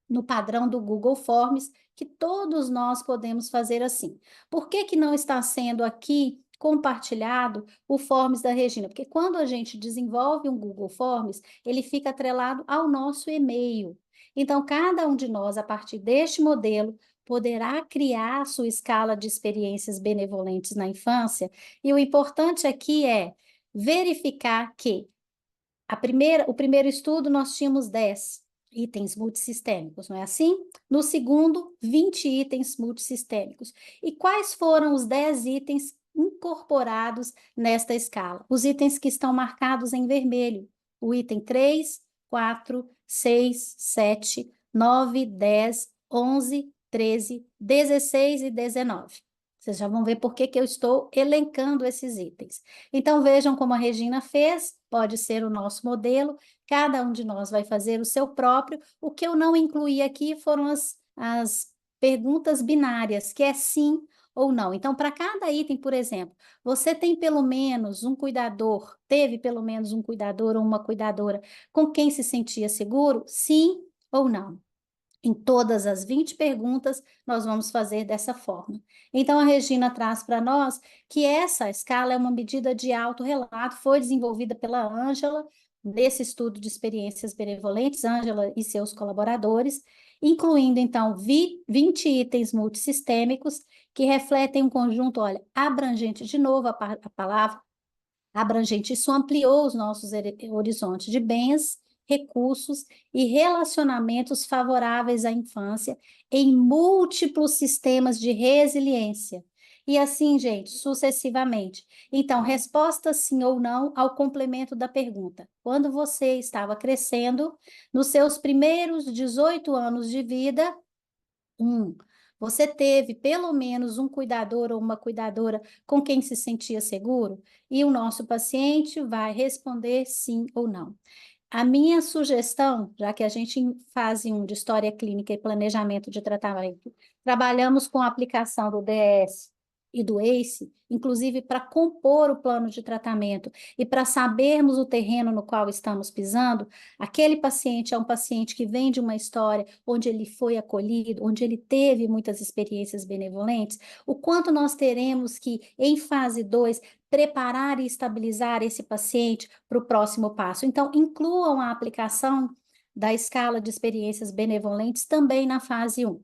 no padrão do Google Forms, que todos nós podemos fazer assim. Por que que não está sendo aqui compartilhado o Forms da Regina? Porque quando a gente desenvolve um Google Forms, ele fica atrelado ao nosso e-mail. Então, cada um de nós, a partir deste modelo, poderá criar a sua escala de experiências benevolentes na infância, e o importante aqui é verificar que o primeiro estudo nós tínhamos 10 itens multissistêmicos, não é assim? No segundo, 20 itens multissistêmicos. E quais foram os 10 itens incorporados nesta escala? Os itens que estão marcados em vermelho. O item 3, 4, 6, 7, 9, 10, 11, 13, 16 e 19. Vocês já vão ver por que eu estou elencando esses itens. Então, vejam como a Regina fez, pode ser o nosso modelo, cada um de nós vai fazer o seu próprio. O que eu não incluí aqui foram as perguntas binárias, que é sim ou não. Então, para cada item, por exemplo, você tem pelo menos um cuidador, teve pelo menos um cuidador ou uma cuidadora com quem se sentia seguro? Sim ou não? Em todas as 20 perguntas, nós vamos fazer dessa forma. Então, a Regina traz para nós que essa escala é uma medida de autorrelato, foi desenvolvida pela Ângela, nesse estudo de experiências benevolentes, Ângela e seus colaboradores, incluindo, então, 20 itens multissistêmicos que refletem um conjunto, olha, abrangente, de novo a palavra abrangente, isso ampliou os nossos horizontes de bens, recursos e relacionamentos favoráveis à infância em múltiplos sistemas de resiliência. E assim, gente, sucessivamente. Então, resposta sim ou não ao complemento da pergunta. Quando você estava crescendo, nos seus primeiros 18 anos de vida, você teve pelo menos um cuidador ou uma cuidadora com quem se sentia seguro? E o nosso paciente vai responder sim ou não. A minha sugestão, já que a gente em fase 1 de história clínica e planejamento de tratamento, trabalhamos com a aplicação do DS e do ACE, inclusive para compor o plano de tratamento e para sabermos o terreno no qual estamos pisando, aquele paciente é um paciente que vem de uma história onde ele foi acolhido, onde ele teve muitas experiências benevolentes, o quanto nós teremos que, em fase 2, preparar e estabilizar esse paciente para o próximo passo. Então, incluam a aplicação da escala de experiências benevolentes também na fase 1.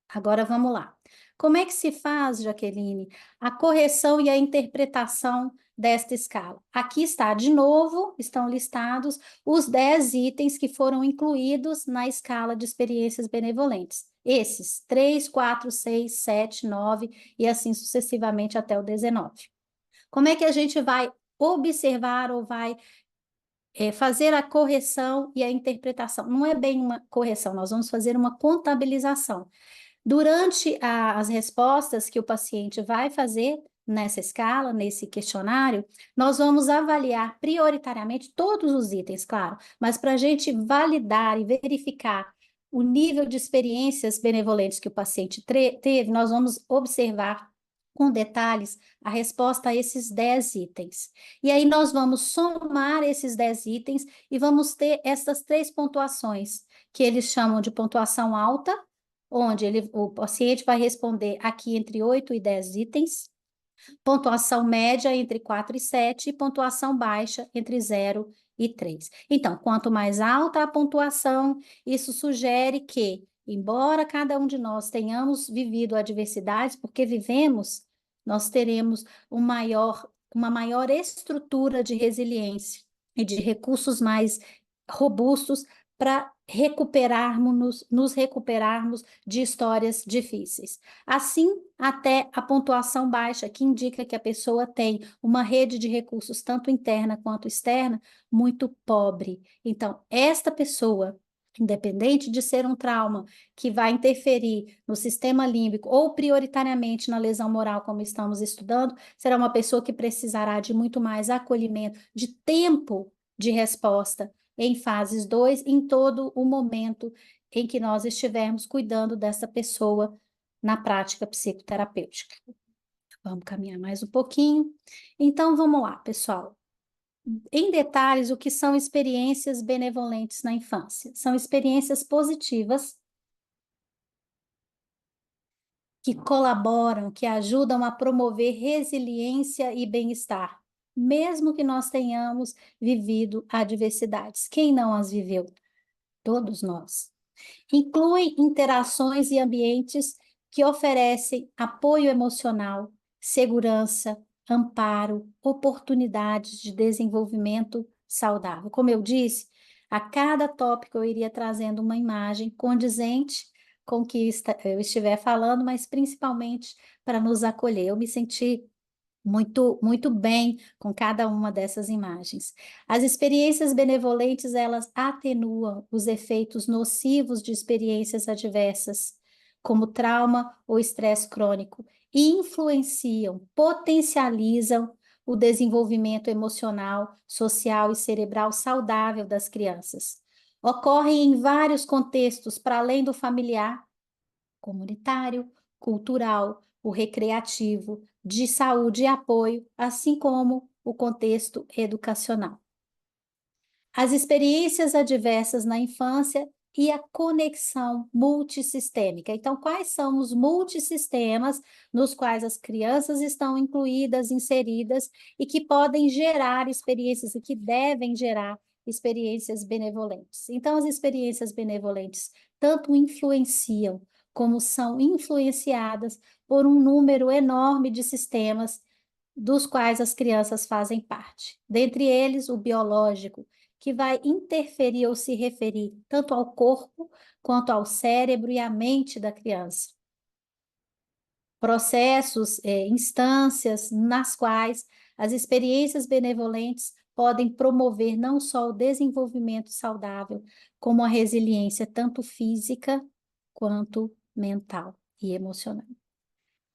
Agora vamos lá. Como é que se faz, Jaqueline, a correção e a interpretação desta escala? Aqui está, de novo, estão listados os 10 itens que foram incluídos na escala de experiências benevolentes. Esses, 3, 4, 6, 7, 9 e assim sucessivamente até o 19. Como é que a gente vai observar ou vai fazer a correção e a interpretação? Não é bem uma correção, nós vamos fazer uma contabilização. Durante as respostas que o paciente vai fazer nessa escala, nesse questionário, nós vamos avaliar prioritariamente todos os itens, claro, mas para a gente validar e verificar o nível de experiências benevolentes que o paciente teve, nós vamos observar com detalhes a resposta a esses 10 itens. E aí nós vamos somar esses 10 itens e vamos ter essas 3 pontuações, que eles chamam de pontuação alta, onde o paciente vai responder aqui entre 8 e 10 itens, pontuação média entre 4 e 7 e pontuação baixa entre 0 e 3. Então, quanto mais alta a pontuação, isso sugere que, embora cada um de nós tenhamos vivido adversidades, porque vivemos, nós teremos uma maior estrutura de resiliência e de recursos mais robustos para nos recuperarmos de histórias difíceis. Assim, até a pontuação baixa, que indica que a pessoa tem uma rede de recursos, tanto interna quanto externa, muito pobre. Então, esta pessoa, independente de ser um trauma que vai interferir no sistema límbico ou prioritariamente na lesão moral, como estamos estudando, será uma pessoa que precisará de muito mais acolhimento, de tempo de resposta em fases 2, em todo o momento em que nós estivermos cuidando dessa pessoa na prática psicoterapêutica. Vamos caminhar mais um pouquinho. Então, vamos lá, pessoal. Em detalhes, o que são experiências benevolentes na infância? São experiências positivas que colaboram, que ajudam a promover resiliência e bem-estar, mesmo que nós tenhamos vivido adversidades. Quem não as viveu? Todos nós. Incluem interações e ambientes que oferecem apoio emocional, segurança, amparo, oportunidades de desenvolvimento saudável. Como eu disse, a cada tópico eu iria trazendo uma imagem condizente com o que eu estiver falando, mas principalmente para nos acolher. Eu me senti muito bem com cada uma dessas imagens. As experiências benevolentes, elas atenuam os efeitos nocivos de experiências adversas, como trauma ou estresse crônico, e influenciam, potencializam o desenvolvimento emocional, social e cerebral saudável das crianças. Ocorrem em vários contextos, para além do familiar, comunitário, cultural, o recreativo, de saúde e apoio, assim como o contexto educacional. As experiências adversas na infância e a conexão multissistêmica. Então, quais são os multissistemas nos quais as crianças estão incluídas, inseridas e que podem gerar experiências e que devem gerar experiências benevolentes? Então, as experiências benevolentes tanto influenciam como são influenciadas por um número enorme de sistemas dos quais as crianças fazem parte. Dentre eles, o biológico, que vai interferir ou se referir tanto ao corpo quanto ao cérebro e à mente da criança. Processos, instâncias nas quais as experiências benevolentes podem promover não só o desenvolvimento saudável, como a resiliência tanto física quanto mental e emocional.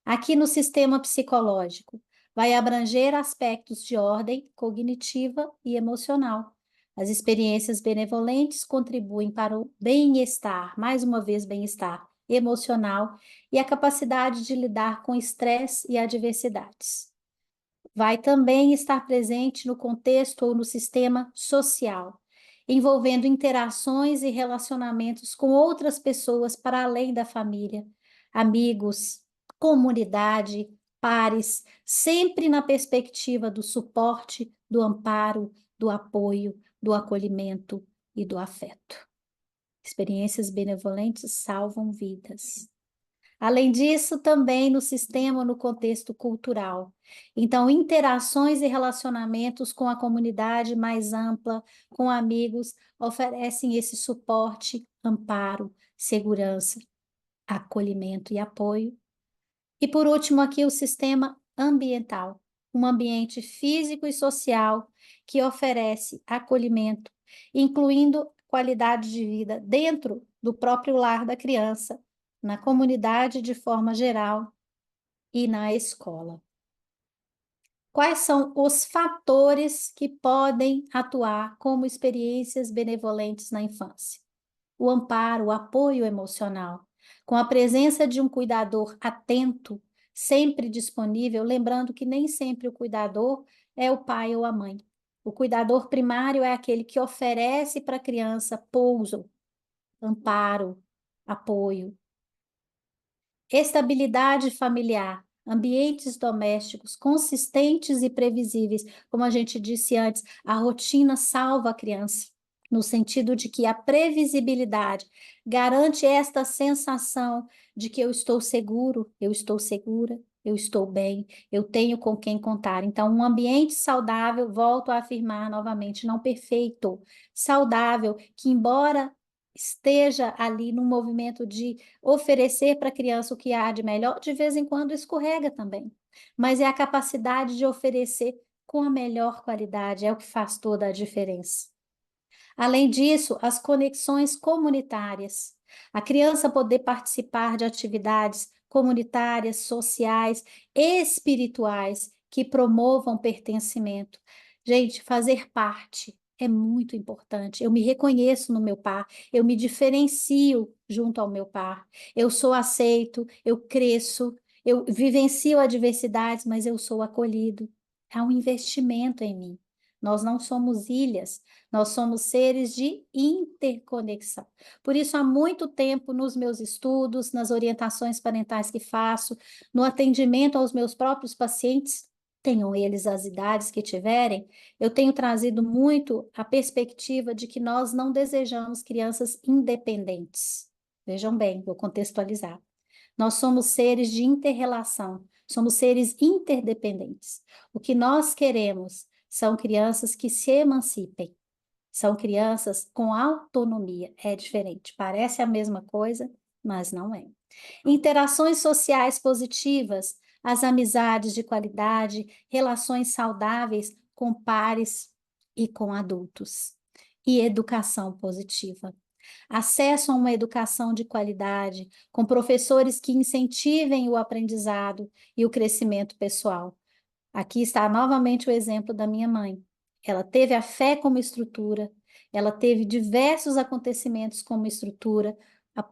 Aqui no sistema psicológico, vai abranger aspectos de ordem cognitiva e emocional. As experiências benevolentes contribuem para o bem-estar, mais uma vez bem-estar emocional e a capacidade de lidar com estresse e adversidades. Vai também estar presente no contexto ou no sistema social, envolvendo interações e relacionamentos com outras pessoas para além da família, amigos, comunidade, pares, sempre na perspectiva do suporte, do amparo, do apoio, do acolhimento e do afeto. Experiências benevolentes salvam vidas. Além disso, também no sistema, no contexto cultural. Então, interações e relacionamentos com a comunidade mais ampla, com amigos, oferecem esse suporte, amparo, segurança, acolhimento e apoio. E por último, aqui o sistema ambiental, um ambiente físico e social que oferece acolhimento, incluindo qualidade de vida dentro do próprio lar da criança, na comunidade de forma geral e na escola. Quais são os fatores que podem atuar como experiências benevolentes na infância? O amparo, o apoio emocional, com a presença de um cuidador atento, sempre disponível, lembrando que nem sempre o cuidador é o pai ou a mãe. O cuidador primário é aquele que oferece para a criança pouso, amparo, apoio. Estabilidade familiar, ambientes domésticos consistentes e previsíveis. Como a gente disse antes, a rotina salva a criança, no sentido de que a previsibilidade garante esta sensação de que eu estou seguro, eu estou segura, eu estou bem, eu tenho com quem contar. Então, um ambiente saudável, volto a afirmar novamente, não perfeito, saudável, que embora esteja ali no movimento de oferecer para a criança o que há de melhor, de vez em quando escorrega também. Mas é a capacidade de oferecer com a melhor qualidade, é o que faz toda a diferença. Além disso, as conexões comunitárias. A criança poder participar de atividades comunitárias, sociais, espirituais, que promovam pertencimento. Gente, fazer parte é muito importante. Eu me reconheço no meu par, eu me diferencio junto ao meu par. Eu sou aceito, eu cresço, eu vivencio adversidades, mas eu sou acolhido. Há um investimento em mim. Nós não somos ilhas, nós somos seres de interconexão. Por isso, há muito tempo nos meus estudos, nas orientações parentais que faço, no atendimento aos meus próprios pacientes, tenham eles as idades que tiverem, eu tenho trazido muito a perspectiva de que nós não desejamos crianças independentes. Vejam bem, vou contextualizar. Nós somos seres de inter-relação, somos seres interdependentes. O que nós queremos são crianças que se emancipem, são crianças com autonomia. É diferente, parece a mesma coisa, mas não é. Interações sociais positivas, as amizades de qualidade, relações saudáveis com pares e com adultos. E educação positiva. Acesso a uma educação de qualidade, com professores que incentivem o aprendizado e o crescimento pessoal. Aqui está novamente o exemplo da minha mãe. Ela teve a fé como estrutura, ela teve diversos acontecimentos como estrutura,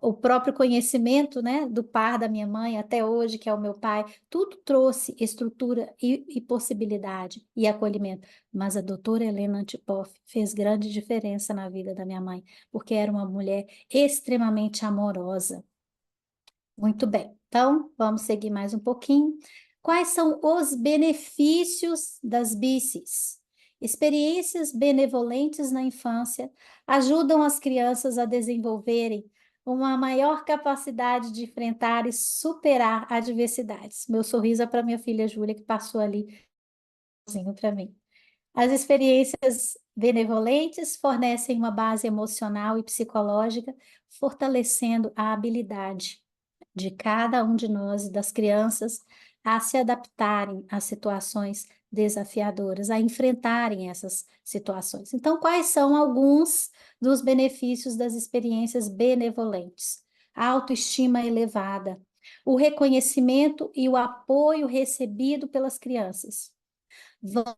o próprio conhecimento, né, do par da minha mãe até hoje, que é o meu pai, tudo trouxe estrutura e possibilidade e acolhimento. Mas a doutora Helena Antipoff fez grande diferença na vida da minha mãe, porque era uma mulher extremamente amorosa. Muito bem, então vamos seguir mais um pouquinho. Quais são os benefícios das BICs? Experiências benevolentes na infância ajudam as crianças a desenvolverem uma maior capacidade de enfrentar e superar adversidades. Meu sorriso é para minha filha Júlia, que passou ali para mim. As experiências benevolentes fornecem uma base emocional e psicológica, fortalecendo a habilidade de cada um de nós e das crianças a se adaptarem às situações desafiadoras, a enfrentarem essas situações. Então, quais são alguns dos benefícios das experiências benevolentes? A autoestima elevada, o reconhecimento e o apoio recebido pelas crianças vão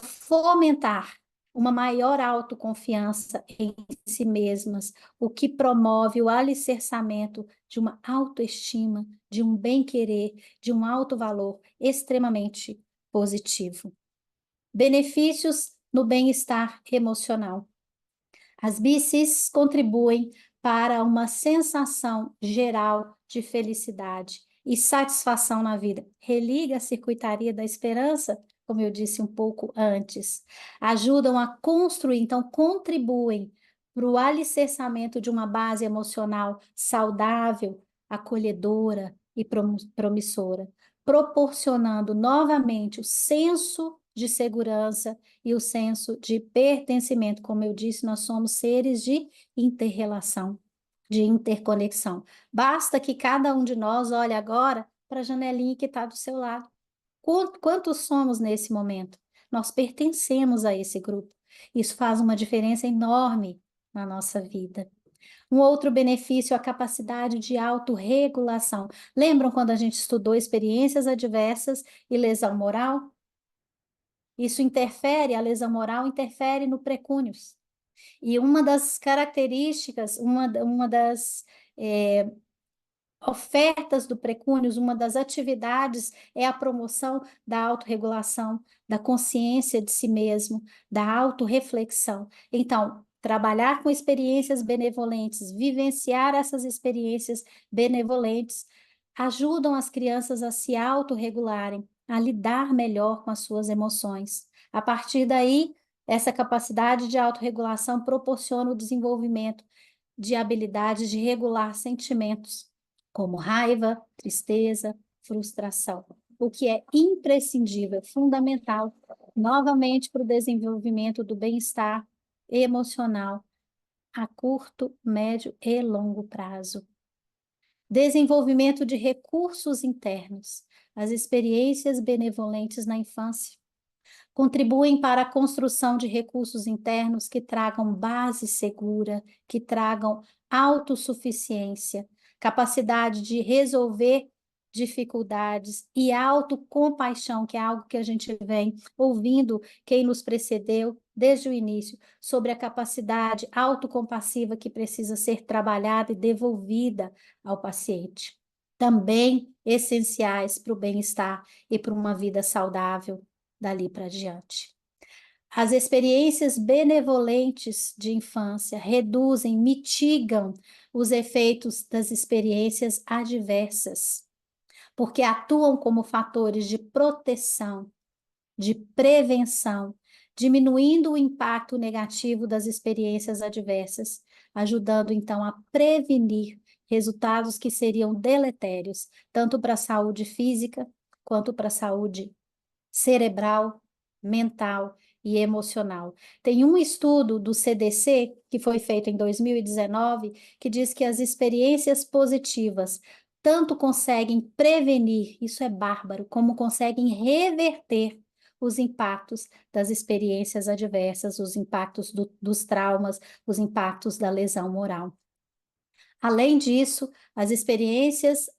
fomentar uma maior autoconfiança em si mesmas, o que promove o alicerçamento de uma autoestima, de um bem-querer, de um alto valor extremamente positivo. Benefícios no bem-estar emocional. As BICs contribuem para uma sensação geral de felicidade e satisfação na vida. Religa a circuitaria da esperança, como eu disse um pouco antes. Ajudam a construir, então contribuem para o alicerçamento de uma base emocional saudável, acolhedora e promissora, proporcionando novamente o senso de segurança e o senso de pertencimento. Como eu disse, nós somos seres de interrelação, de interconexão. Basta que cada um de nós olhe agora para a janelinha que está do seu lado. Quantos somos nesse momento? Nós pertencemos a esse grupo. Isso faz uma diferença enorme na nossa vida. Um outro benefício é a capacidade de autorregulação. Lembram quando a gente estudou experiências adversas e lesão moral? Isso interfere, a lesão moral interfere no precúnios. E uma das características, uma das ofertas do precúnios, uma das atividades é a promoção da autorregulação, da consciência de si mesmo, da autorreflexão. Então, trabalhar com experiências benevolentes, vivenciar essas experiências benevolentes, ajudam as crianças a se autorregularem, a lidar melhor com as suas emoções. A partir daí, essa capacidade de autorregulação proporciona o desenvolvimento de habilidades de regular sentimentos, como raiva, tristeza, frustração, o que é imprescindível, fundamental, novamente para o desenvolvimento do bem-estar emocional a curto, médio e longo prazo. Desenvolvimento de recursos internos, as experiências benevolentes na infância contribuem para a construção de recursos internos que tragam base segura, que tragam autossuficiência, capacidade de resolver dificuldades e autocompaixão, que é algo que a gente vem ouvindo quem nos precedeu desde o início, sobre a capacidade autocompassiva que precisa ser trabalhada e devolvida ao paciente. Também essenciais para o bem-estar e para uma vida saudável dali para diante. As experiências benevolentes de infância reduzem, mitigam os efeitos das experiências adversas, porque atuam como fatores de proteção, de prevenção, diminuindo o impacto negativo das experiências adversas, ajudando então a prevenir resultados que seriam deletérios, tanto para a saúde física quanto para a saúde cerebral, mental e emocional. Tem um estudo do CDC, que foi feito em 2019, que diz que as experiências positivas tanto conseguem prevenir, isso é bárbaro, como conseguem reverter os impactos das experiências adversas, os impactos dos traumas, os impactos da lesão moral. Além disso, as experiências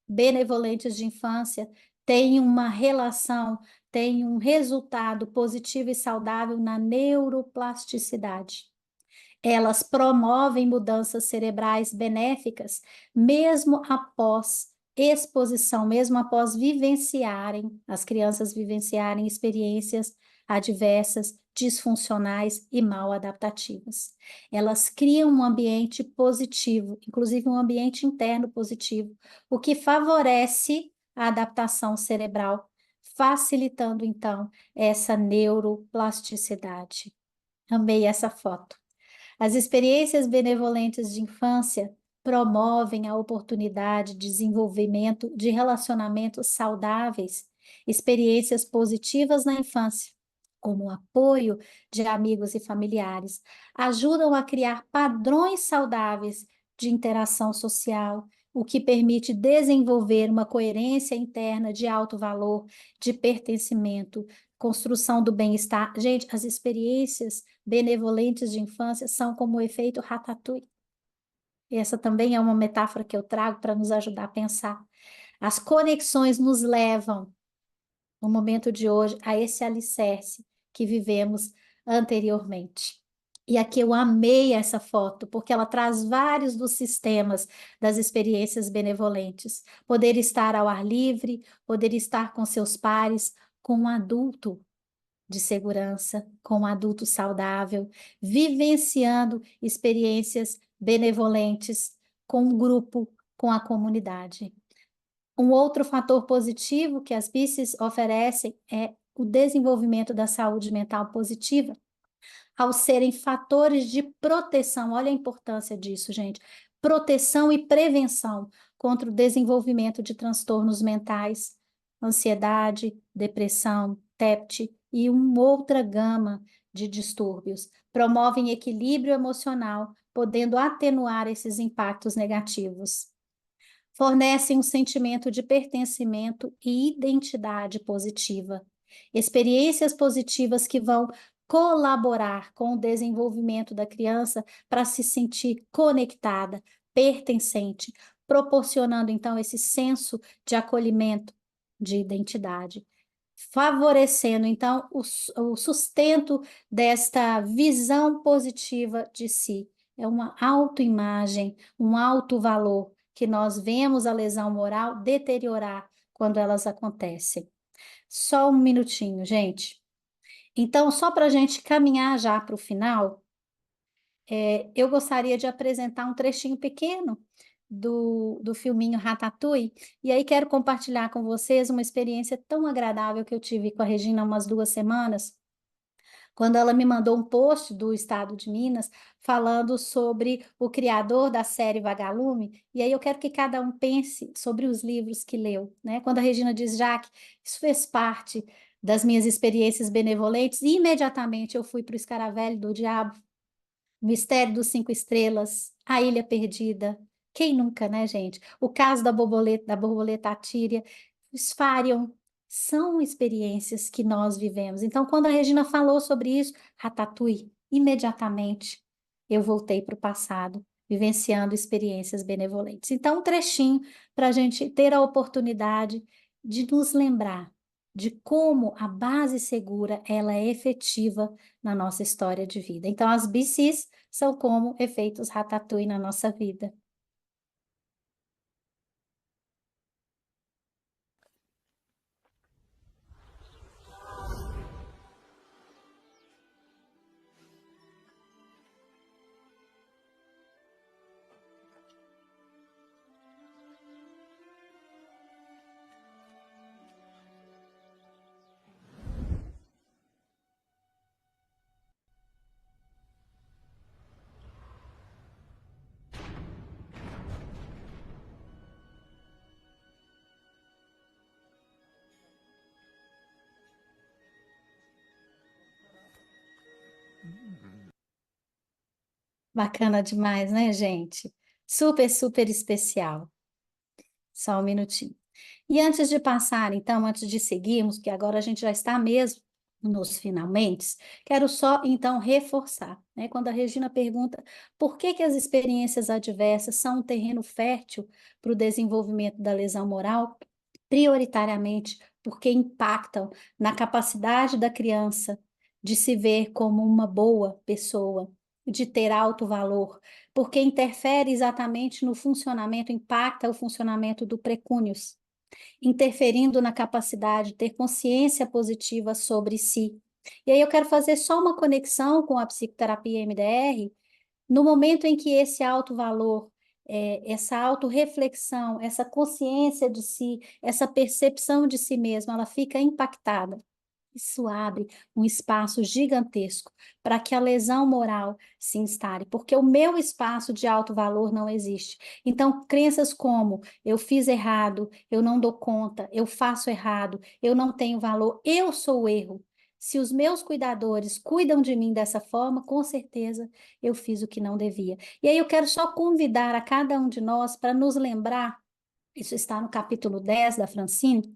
benevolentes de infância têm uma relação, têm um resultado positivo e saudável na neuroplasticidade. Elas promovem mudanças cerebrais benéficas, mesmo após exposição, mesmo após as crianças vivenciarem experiências adversas, disfuncionais e mal adaptativas. Elas criam um ambiente positivo, inclusive um ambiente interno positivo, o que favorece a adaptação cerebral, facilitando, então, essa neuroplasticidade. Amei essa foto. As experiências benevolentes de infância promovem a oportunidade de desenvolvimento de relacionamentos saudáveis, experiências positivas na infância, como o apoio de amigos e familiares, ajudam a criar padrões saudáveis de interação social, o que permite desenvolver uma coerência interna de alto valor, de pertencimento, construção do bem-estar. Gente, as experiências benevolentes de infância são como o efeito ratatouille. Essa também é uma metáfora que eu trago para nos ajudar a pensar. As conexões nos levam, no momento de hoje, a esse alicerce que vivemos anteriormente. E aqui eu amei essa foto, porque ela traz vários dos sistemas das experiências benevolentes. Poder estar ao ar livre, poder estar com seus pares, com um adulto de segurança, com um adulto saudável, vivenciando experiências benevolentes com o grupo, com a comunidade. Um outro fator positivo que as BICs oferecem é o desenvolvimento da saúde mental positiva, ao serem fatores de proteção. Olha a importância disso, gente. Proteção e prevenção contra o desenvolvimento de transtornos mentais, ansiedade, depressão, TEPT e uma outra gama de distúrbios. Promovem equilíbrio emocional, podendo atenuar esses impactos negativos. Fornecem um sentimento de pertencimento e identidade positiva. Experiências positivas que vão colaborar com o desenvolvimento da criança para se sentir conectada, pertencente, proporcionando então esse senso de acolhimento, de identidade, favorecendo então o sustento desta visão positiva de si. É uma autoimagem, um alto valor que nós vemos a lesão moral deteriorar quando elas acontecem. Só um minutinho, gente. Então, só para a gente caminhar já para o final, eu gostaria de apresentar um trechinho pequeno do filminho Ratatouille, e aí quero compartilhar com vocês uma experiência tão agradável que eu tive com a Regina há umas 2 semanas, quando ela me mandou um post do estado de Minas falando sobre o criador da série Vagalume, e aí eu quero que cada um pense sobre os livros que leu, né? Quando a Regina diz, Jaque, isso fez parte das minhas experiências benevolentes, e imediatamente eu fui para o Escaravelho do Diabo, Mistério dos 5 Estrelas, A Ilha Perdida. Quem nunca, né, gente? O caso da borboleta Atíria, os Farion, são experiências que nós vivemos. Então, quando a Regina falou sobre isso, Ratatouille, imediatamente eu voltei para o passado, vivenciando experiências benevolentes. Então, um trechinho para a gente ter a oportunidade de nos lembrar de como a base segura ela é efetiva na nossa história de vida. Então, as BCs são como efeitos Ratatouille na nossa vida. Bacana demais, né, gente? Super, super especial. Só um minutinho. E antes de passar, então, antes de seguirmos, que agora a gente já está mesmo nos finalmente, quero só, então, reforçar, né? Quando a Regina pergunta por que as experiências adversas são um terreno fértil para o desenvolvimento da lesão moral, prioritariamente porque impactam na capacidade da criança de se ver como uma boa pessoa, de ter alto valor, porque interfere exatamente no funcionamento, impacta o funcionamento do precúnios, interferindo na capacidade de ter consciência positiva sobre si. E aí eu quero fazer só uma conexão com a psicoterapia MDR, no momento em que esse alto valor, essa autorreflexão, essa consciência de si, essa percepção de si mesma, ela fica impactada. Isso abre um espaço gigantesco para que a lesão moral se instale, porque o meu espaço de alto valor não existe. Então, crenças como eu fiz errado, eu não dou conta, eu faço errado, eu não tenho valor, eu sou o erro. Se os meus cuidadores cuidam de mim dessa forma, com certeza eu fiz o que não devia. E aí eu quero só convidar a cada um de nós para nos lembrar, isso está no capítulo 10 da Francine,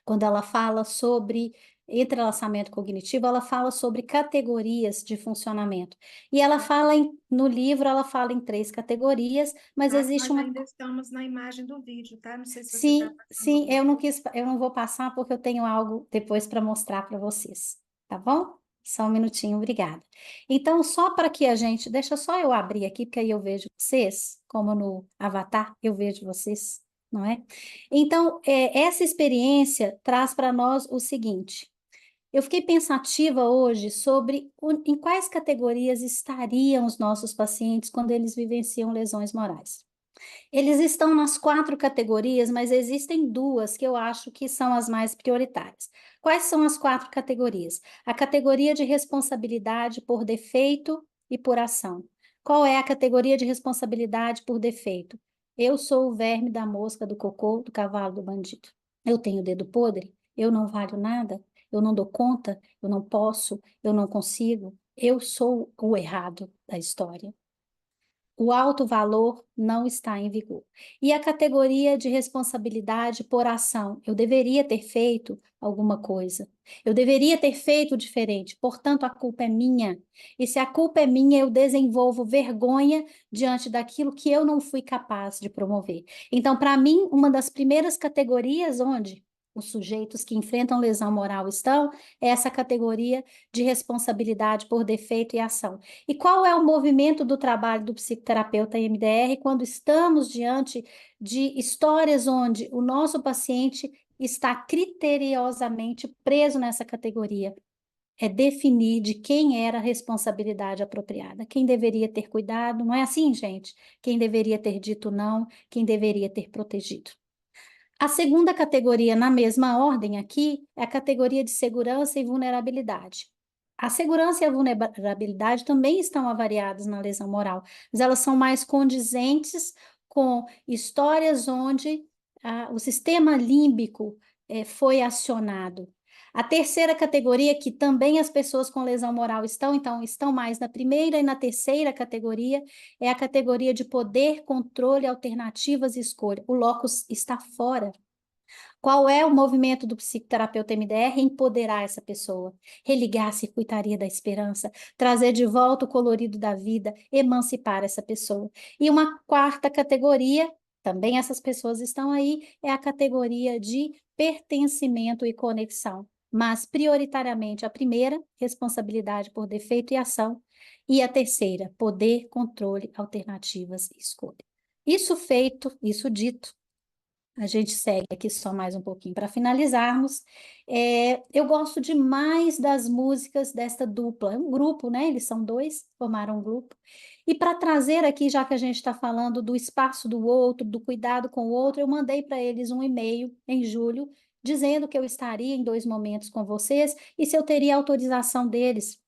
quando ela fala sobre entrelaçamento cognitivo, ela fala sobre categorias de funcionamento. E ela fala no livro, ela fala em 3 categorias, mas existe Nós uma... ainda estamos na imagem do vídeo, tá? Não sei se você está Sim, passando. sim, eu não vou passar porque eu tenho algo depois para mostrar para vocês, tá bom? Só um minutinho, obrigada. Então, só para que a gente, deixa só eu abrir aqui, porque aí eu vejo vocês, como no Avatar, eu vejo vocês, não é? Então, essa experiência traz para nós o seguinte: eu fiquei pensativa hoje sobre em quais categorias estariam os nossos pacientes quando eles vivenciam lesões morais. Eles estão nas 4 categorias, mas existem 2 que eu acho que são as mais prioritárias. Quais são as 4 categorias? A categoria de responsabilidade por defeito e por ação. Qual é a categoria de responsabilidade por defeito? Eu sou o verme da mosca, do cocô, do cavalo, do bandido. Eu tenho dedo podre? Eu não valho nada? Eu não dou conta? Eu não posso? Eu não consigo? Eu sou o errado da história. O alto valor não está em vigor. E a categoria de responsabilidade por ação. Eu deveria ter feito alguma coisa. Eu deveria ter feito diferente. Portanto, a culpa é minha. E se a culpa é minha, eu desenvolvo vergonha diante daquilo que eu não fui capaz de promover. Então, para mim, uma das primeiras categorias onde os sujeitos que enfrentam lesão moral estão é essa categoria de responsabilidade por defeito e ação. E qual é o movimento do trabalho do psicoterapeuta em MDR quando estamos diante de histórias onde o nosso paciente está criteriosamente preso nessa categoria? É definir de quem era a responsabilidade apropriada, quem deveria ter cuidado, não é assim, gente? Quem deveria ter dito não, quem deveria ter protegido. A segunda categoria, na mesma ordem aqui, é a categoria de segurança e vulnerabilidade. A segurança e a vulnerabilidade também estão avariadas na lesão moral, mas elas são mais condizentes com histórias onde o sistema límbico foi acionado. A terceira categoria, que também as pessoas com lesão moral estão mais na primeira e na terceira categoria, é a categoria de poder, controle, alternativas e escolha. O locus está fora. Qual é o movimento do psicoterapeuta MDR? Empoderar essa pessoa, religar a circuitaria da esperança, trazer de volta o colorido da vida, emancipar essa pessoa. E uma quarta categoria, também essas pessoas estão aí, é a categoria de pertencimento e conexão. Mas, prioritariamente, a primeira, responsabilidade por defeito e ação, e a terceira, poder, controle, alternativas e escolha. Isso feito, isso dito, a gente segue aqui só mais um pouquinho para finalizarmos. Eu gosto demais das músicas desta dupla, é um grupo, né? Eles são 2, formaram um grupo. E para trazer aqui, já que a gente está falando do espaço do outro, do cuidado com o outro, eu mandei para eles um e-mail em julho, dizendo que eu estaria em 2 momentos com vocês e se eu teria autorização deles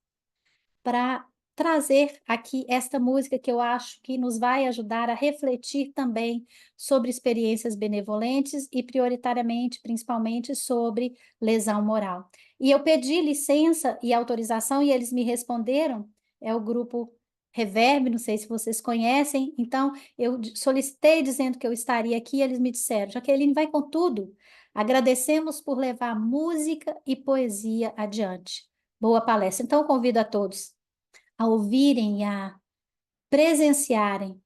para trazer aqui esta música que eu acho que nos vai ajudar a refletir também sobre experiências benevolentes e prioritariamente, principalmente, sobre lesão moral. E eu pedi licença e autorização e eles me responderam, é o grupo Reverb, não sei se vocês conhecem, então eu solicitei dizendo que eu estaria aqui e eles me disseram, Jaqueline, vai com tudo. Agradecemos por levar música e poesia adiante. Boa palestra. Então, eu convido a todos a ouvirem e a presenciarem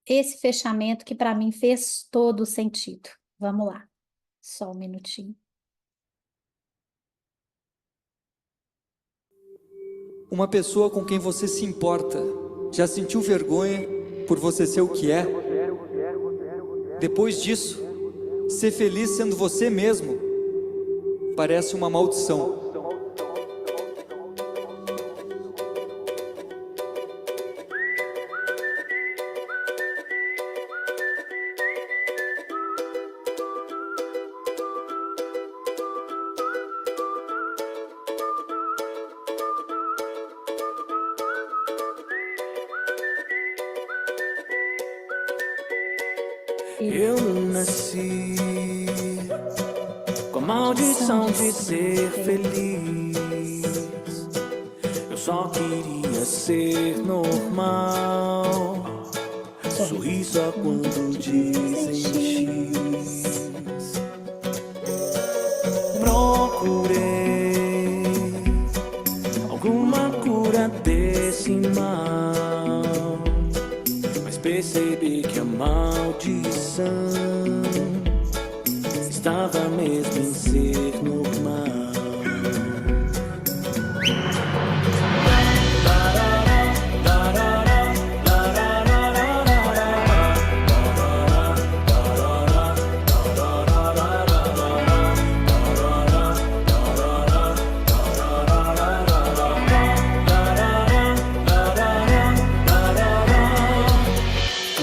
esse fechamento que para mim fez todo sentido. Vamos lá. Só um minutinho. Uma pessoa com quem você se importa já sentiu vergonha por você ser o que é? Depois disso, ser feliz sendo você mesmo parece uma maldição. Eu não nasci com a maldição de ser feliz. Eu só queria ser normal. Sorri só quando dizem X. Procurei alguma cura desse mal, mas percebi que a maldição estava mesmo em ser normal.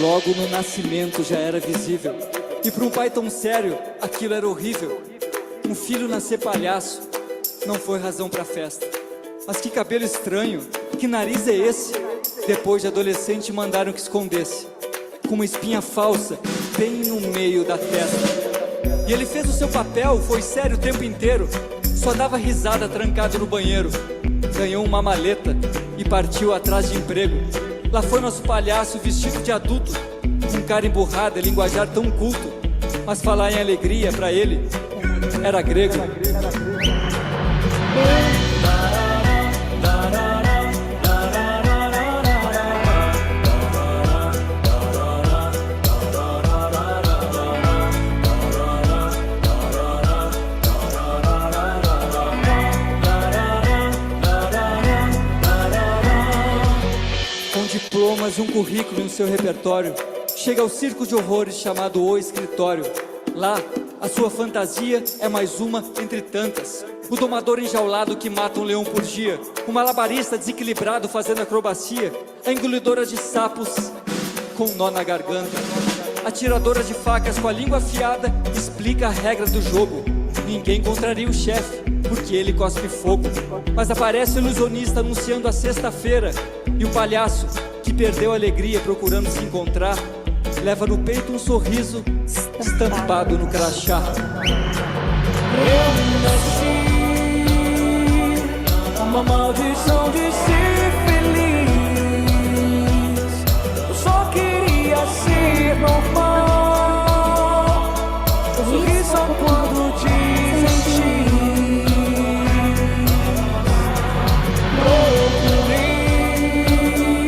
Logo Logo no nascimento já era visível. E para um pai tão sério, aquilo era horrível. Um filho nascer palhaço não foi razão para festa. Mas que cabelo estranho, que nariz é esse? Depois de adolescente mandaram que escondesse, com uma espinha falsa bem no meio da testa. E ele fez o seu papel, foi sério o tempo inteiro. Só dava risada trancado no banheiro. Ganhou uma maleta e partiu atrás de emprego. Lá foi nosso palhaço vestido de adulto, um cara emburrado e linguajar tão culto. Mas falar em alegria pra ele era grego. Com diplomas e um currículo no seu repertório, chega ao circo de horrores chamado O Escritório. Lá, a sua fantasia é mais uma entre tantas. O domador enjaulado que mata um leão por dia, o malabarista desequilibrado fazendo acrobacia, a engolidora de sapos com um nó na garganta, a tiradora de facas com a língua afiada explica a regra do jogo. Ninguém contraria o chefe, porque ele cospe fogo. Mas aparece o ilusionista anunciando a sexta-feira, e o palhaço, que perdeu a alegria procurando se encontrar, leva no peito um sorriso estampado no crachá. Eu nasci uma maldição de ser feliz. Eu só queria ser normal. Eu sorri só quando desistir. Procurei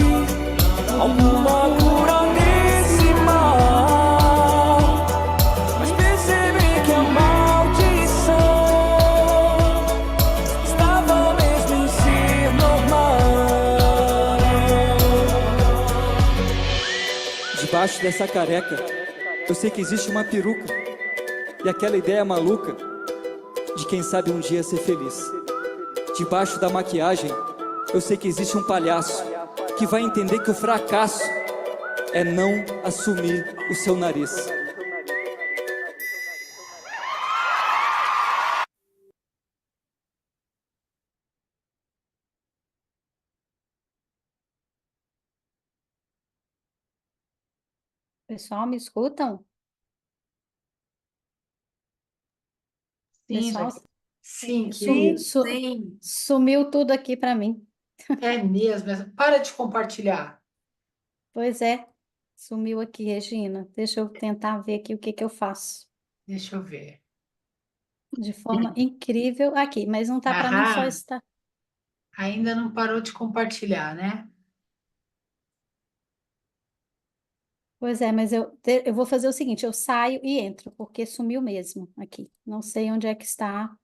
alguma cura desse mal, mas percebi que a maldição estava mesmo em ser normal. Debaixo dessa careca, eu sei que existe uma peruca, e aquela ideia maluca de quem sabe um dia ser feliz. Debaixo da maquiagem, eu sei que existe um palhaço que vai entender que o fracasso é não assumir o seu nariz. Pessoal, me escutam? Sim, Pessoal, Jaque. Sim, su- querido. su- Sim, sumiu tudo aqui para mim. é mesmo. Para de compartilhar. Pois é, sumiu aqui, Regina. Deixa eu tentar ver aqui o que que eu faço. Deixa eu ver. De forma incrível aqui, mas não tá para mim só Aham. está. Ainda não parou de compartilhar, né? Pois é, mas eu vou fazer o seguinte, eu saio e entro, porque sumiu mesmo aqui. Não sei onde é que está.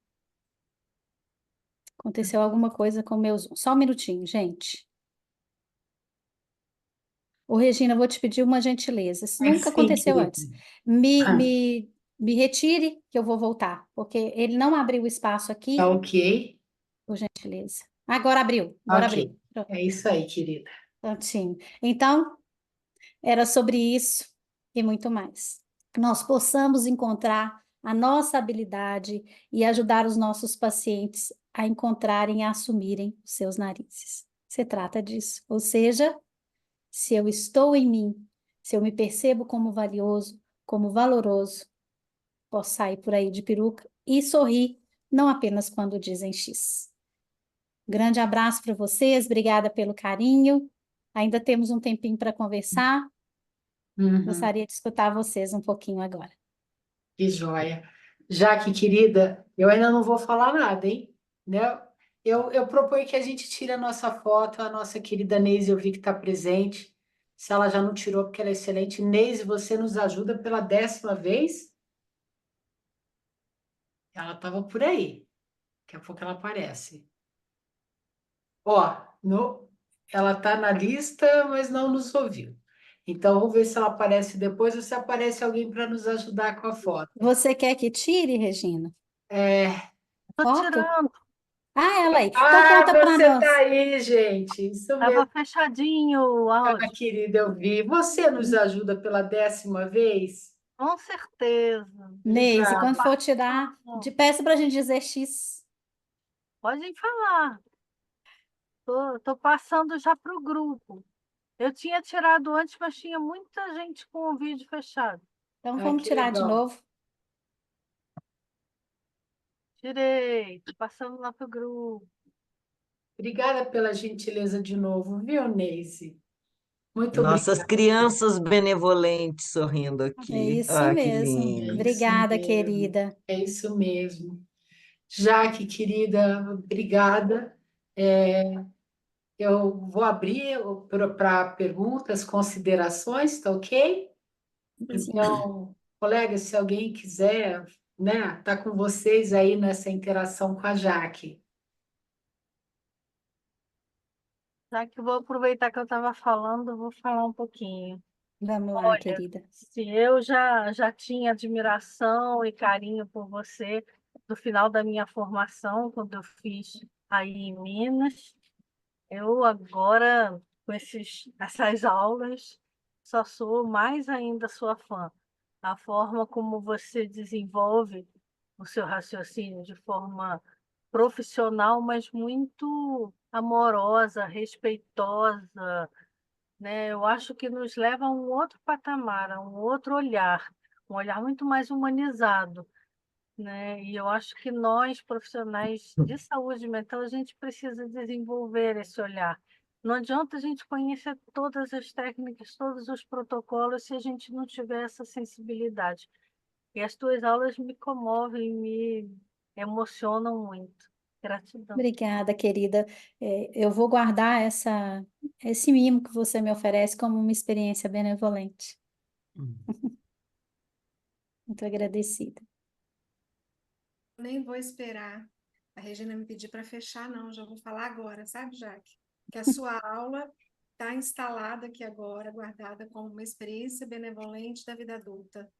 Aconteceu alguma coisa com o meu Zoom. Só um minutinho, gente. Ô, Regina, eu vou te pedir uma gentileza. Isso É nunca sim, aconteceu querida. antes. Me, Ah, me, me retire, que eu vou voltar, porque ele não abriu o espaço aqui, tá ok? por gentileza. Agora abriu, agora Ok. abriu. Pronto, É isso aí, querida. prontinho. Então, era sobre isso e muito mais. Que nós possamos encontrar a nossa habilidade e ajudar os nossos pacientes a encontrarem e a assumirem os seus narizes. Se trata disso. Ou seja, se eu estou em mim, se eu me percebo como valioso, como valoroso, posso sair por aí de peruca e sorrir, não apenas quando dizem X. Grande abraço para vocês, obrigada pelo carinho. Ainda temos um tempinho para conversar. Uhum, Gostaria de escutar vocês um pouquinho agora. que joia. Jaque, querida, eu ainda não vou falar nada, hein? Né? Eu proponho que a gente tire a nossa foto, a nossa querida Neise, eu vi que está presente. Se ela já não tirou, porque ela é excelente. Neise, você nos ajuda pela 10ª vez? Ela estava por aí. Daqui a pouco ela aparece. Ó, ela está na lista, mas não nos ouviu. Então, vamos ver se ela aparece depois ou se aparece alguém para nos ajudar com a foto. Você quer que tire, Regina? É, tô Foto? tirando. Ah, ela aí. Então Ah, conta para você nós. tá aí, gente. Isso Tava mesmo, fechadinho o áudio. querida, eu vi. Você nos ajuda pela 10ª vez? Com certeza. Neise, Obrigada. quando for tirar, peça para a gente dizer X. Podem falar. Tô passando já para o grupo. Eu tinha tirado antes, mas tinha muita gente com o vídeo fechado. Então Ai, vamos que tirar de legal. novo. Tirei, tô passando lá pro grupo. Obrigada pela gentileza de novo, viu, Neise? Muito Nossas obrigada. crianças benevolentes sorrindo É aqui. isso Ah, que mesmo. É lindo. isso Obrigada, mesmo. querida. É isso mesmo. Jaque, querida, obrigada. Eu vou abrir para perguntas, considerações, tá ok? Sim. Então, colegas, se alguém quiser, né, tá com vocês aí nessa interação com a Jaque. Já que eu vou aproveitar que eu estava falando, eu vou falar um pouquinho. Vamos lá, Olha, querida. se eu já tinha admiração e carinho por você do final da minha formação, quando eu fiz aí em Minas, eu agora, com essas aulas, só sou mais ainda sua fã. A forma como você desenvolve o seu raciocínio de forma profissional, mas muito amorosa, respeitosa, né? Eu acho que nos leva a um outro patamar, a um olhar muito mais humanizado, né? E eu acho que nós, profissionais de saúde mental, a gente precisa desenvolver esse olhar. Não adianta a gente conhecer todas as técnicas, todos os protocolos, se a gente não tiver essa sensibilidade. E as tuas aulas me comovem, me emocionam muito. Gratidão. Obrigada, querida. Eu vou guardar esse mimo que você me oferece como uma experiência benevolente. Muito agradecida. Nem vou esperar a Regina me pedir para fechar, não. Já vou falar agora, sabe, Jaque? Que a sua aula está instalada aqui agora, guardada como uma experiência benevolente da vida adulta.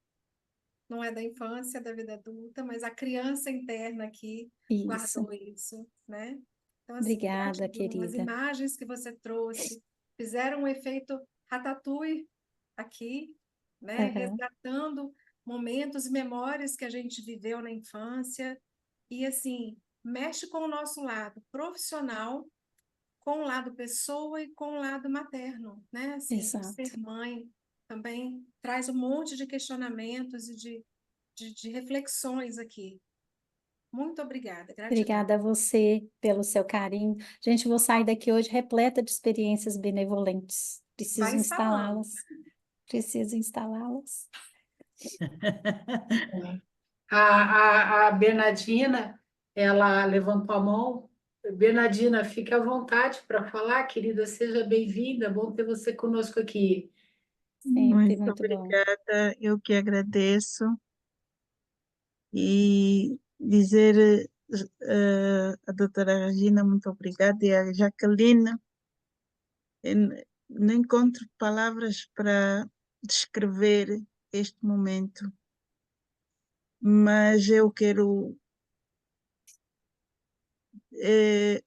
Não é da infância, é da vida adulta, mas a criança interna aqui Isso. guardou isso, né? Então, assim, Obrigada, gratidão. As querida. imagens que você trouxe fizeram um efeito ratatouille aqui, né? Aham. Resgatando momentos e memórias que a gente viveu na infância. E, assim, mexe com o nosso lado profissional, com o lado pessoa e com o lado materno, né? Assim, Exato. ser mãe também traz um monte de questionamentos e de reflexões aqui. Muito obrigada, gratidão. Obrigada a você pelo seu carinho. Gente, vou sair daqui hoje repleta de experiências benevolentes. Vai Preciso instalando. instalá-las. Preciso instalá-las. A Bernardina, ela levantou a mão. Bernardina, fique à vontade para falar, querida, seja bem-vinda. Bom ter você conosco aqui. Sempre Muito muito bom. obrigada, eu que agradeço e dizer à doutora Regina muito obrigada e à Jaqueline. Eu não encontro palavras para descrever este momento, mas eu quero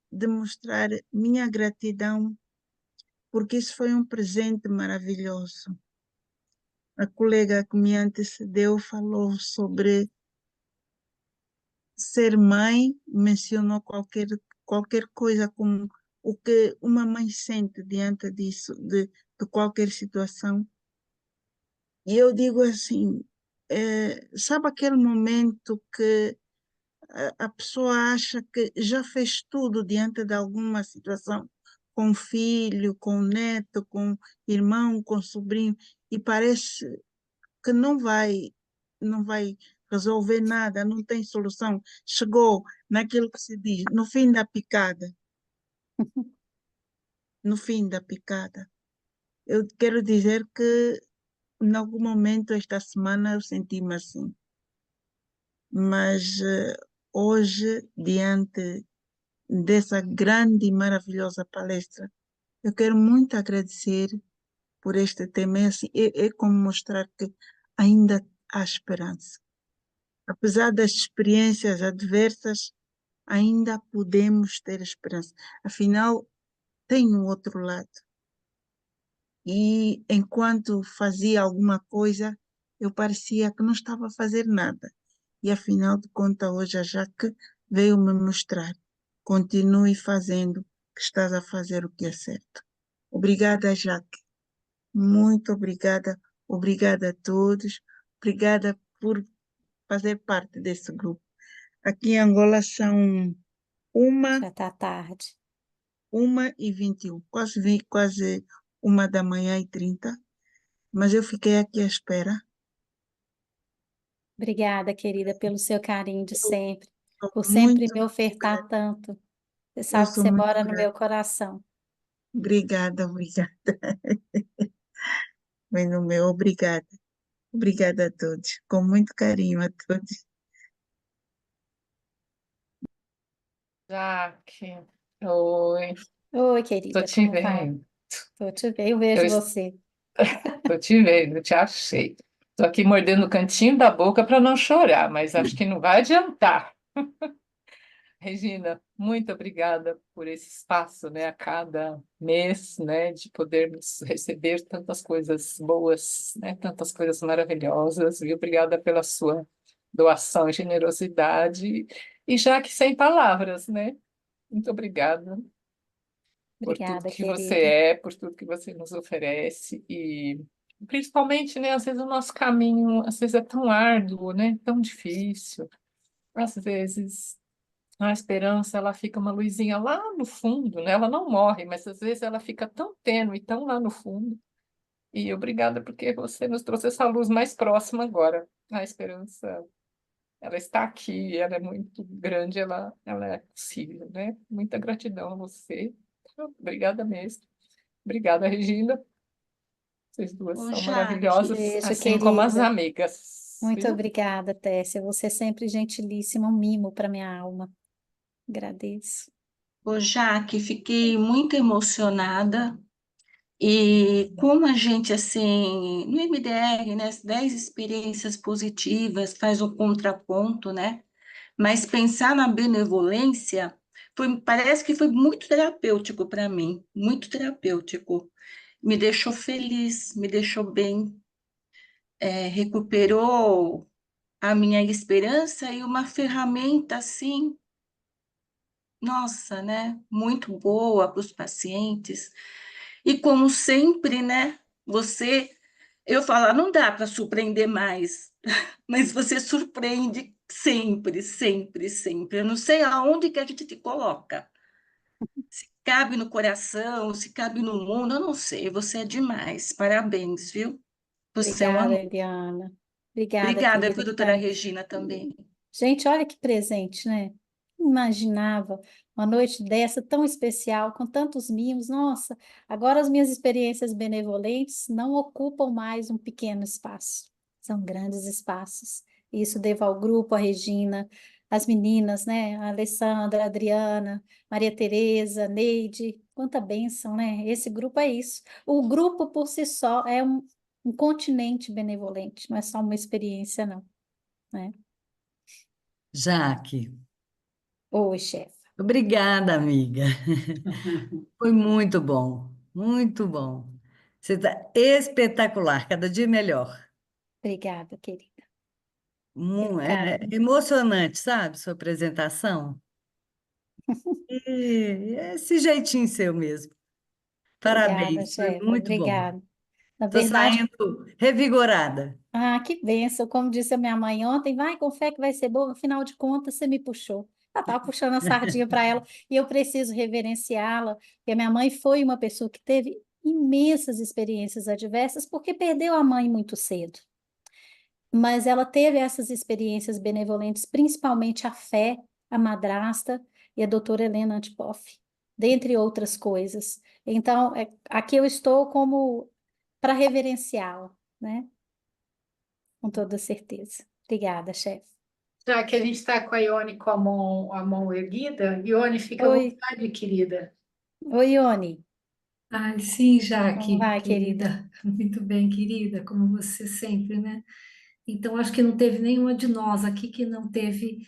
demonstrar minha gratidão porque isso foi um presente maravilhoso. A colega que me antecedeu falou sobre ser mãe, mencionou qualquer coisa como o que uma mãe sente diante disso, de qualquer situação. E eu digo assim, sabe aquele momento que a pessoa acha que já fez tudo diante de alguma situação, com filho, com neto, com irmão, com sobrinho, e parece que não vai resolver nada, não tem solução. Chegou naquilo que se diz, no fim da picada. No fim da picada. Eu quero dizer que em algum momento esta semana eu senti-me assim. Mas hoje, diante dessa grande e maravilhosa palestra, eu quero muito agradecer por este tema. Assim, é como mostrar que ainda há esperança. Apesar das experiências adversas, ainda podemos ter esperança. Afinal, tem um outro lado. E enquanto fazia alguma coisa, eu parecia que não estava a fazer nada. E afinal de contas, hoje a Jaque veio me mostrar. Continue fazendo, que estás a fazer o que é certo. Obrigada, Jaque. Muito obrigada. Obrigada a todos. Obrigada por fazer parte desse grupo. Aqui em Angola são Já está tarde. 1h21, quase 1h30, mas eu fiquei aqui à espera. Obrigada, querida, pelo seu carinho de sempre, por Sou sempre muito me ofertar grata. tanto. Você Eu sabe que sou você muito mora no grata. meu coração. Obrigada, obrigada. Bem no meu, obrigada. Obrigada a todos, com muito carinho a todos. Jaque, oi, Oi, tô querida, te como vai? vendo. Tô te vendo, eu Eu vejo es- você. Tô te vendo, te achei. Tô aqui mordendo o cantinho da boca para não chorar, mas acho que não vai adiantar. Regina, muito obrigada por esse espaço, né, a cada mês, né, de podermos receber tantas coisas boas, né, tantas coisas maravilhosas. E obrigada pela sua doação e generosidade. E já que sem palavras, né? Muito obrigada por tudo Obrigada, que você querida. é, por tudo que você nos oferece e principalmente, né, às vezes o nosso caminho, às vezes é tão árduo, né, tão difícil. Às vezes a esperança, ela fica uma luzinha lá no fundo, né? Ela não morre, mas às vezes ela fica tão tênue, tão lá no fundo. E obrigada porque você nos trouxe essa luz mais próxima agora. A esperança, ela está aqui, ela é muito grande, ela é possível, né? Muita gratidão a você. Obrigada mesmo. Obrigada, Regina. Vocês duas Ô, são Jaque, maravilhosas, Beijo, assim como as querida. amigas, Muito viu? obrigada, Tessia. Você é sempre gentilíssima, um mimo para minha alma. Agradeço. ô, Jaque, fiquei muito emocionada. E como a gente, assim, no MDR, né, as 10 experiências positivas faz um contraponto, né? Mas pensar na benevolência parece que foi muito terapêutico para mim, muito terapêutico. Me deixou feliz, me deixou bem, recuperou a minha esperança e uma ferramenta, assim, nossa, né? Muito boa para os pacientes. E como sempre, né? Eu falo, "Ah, não dá para surpreender mais, mas você surpreende sempre, sempre, sempre. Eu não sei aonde que a gente te coloca. Se cabe no coração, se cabe no mundo, eu não sei. Você é demais. Parabéns, viu? Você é um Obrigada, amor. Eliana. Obrigada, Obrigada, querida, viu, que doutora tá. Regina, também. Gente, olha que presente, né? Imaginava uma noite dessa tão especial, com tantos mimos. Nossa, agora as minhas experiências benevolentes não ocupam mais um pequeno espaço, são grandes espaços. Isso devo ao grupo, a Regina, as meninas, né? A Alessandra, a Adriana, Maria Tereza, Neide, quanta bênção, né? Esse grupo é isso. O grupo por si só é um continente benevolente, não é só uma experiência, não, né? Jaque, Oi, chefe. obrigada, amiga. Foi muito bom, muito bom. Você está espetacular, cada dia melhor. Obrigada, querida, pelo É carinho. emocionante, sabe, sua apresentação. E esse jeitinho seu mesmo. Obrigada, Parabéns, foi chefe. muito bom. Obrigada. Na Estou verdade, saindo revigorada. que bênção. Como disse a minha mãe ontem, vai com fé que vai ser bom. Afinal de contas, você me puxou. Eu estava puxando a sardinha para ela e eu preciso reverenciá-la, porque a minha mãe foi uma pessoa que teve imensas experiências adversas porque perdeu a mãe muito cedo. Mas ela teve essas experiências benevolentes, principalmente a fé, a madrasta e a doutora Helena Antipoff, dentre outras coisas. Então, aqui eu estou como para reverenciá-la, né? Com toda certeza. Obrigada, chefe. Já que a gente está com a Ione com a mão erguida, Ione, fica à Oi, vontade, querida. oi, Ione. Ai, sim, Como Jaque, vai, querida? querida. Muito bem, querida, como você sempre, né? Então, acho que não teve nenhuma de nós aqui que não teve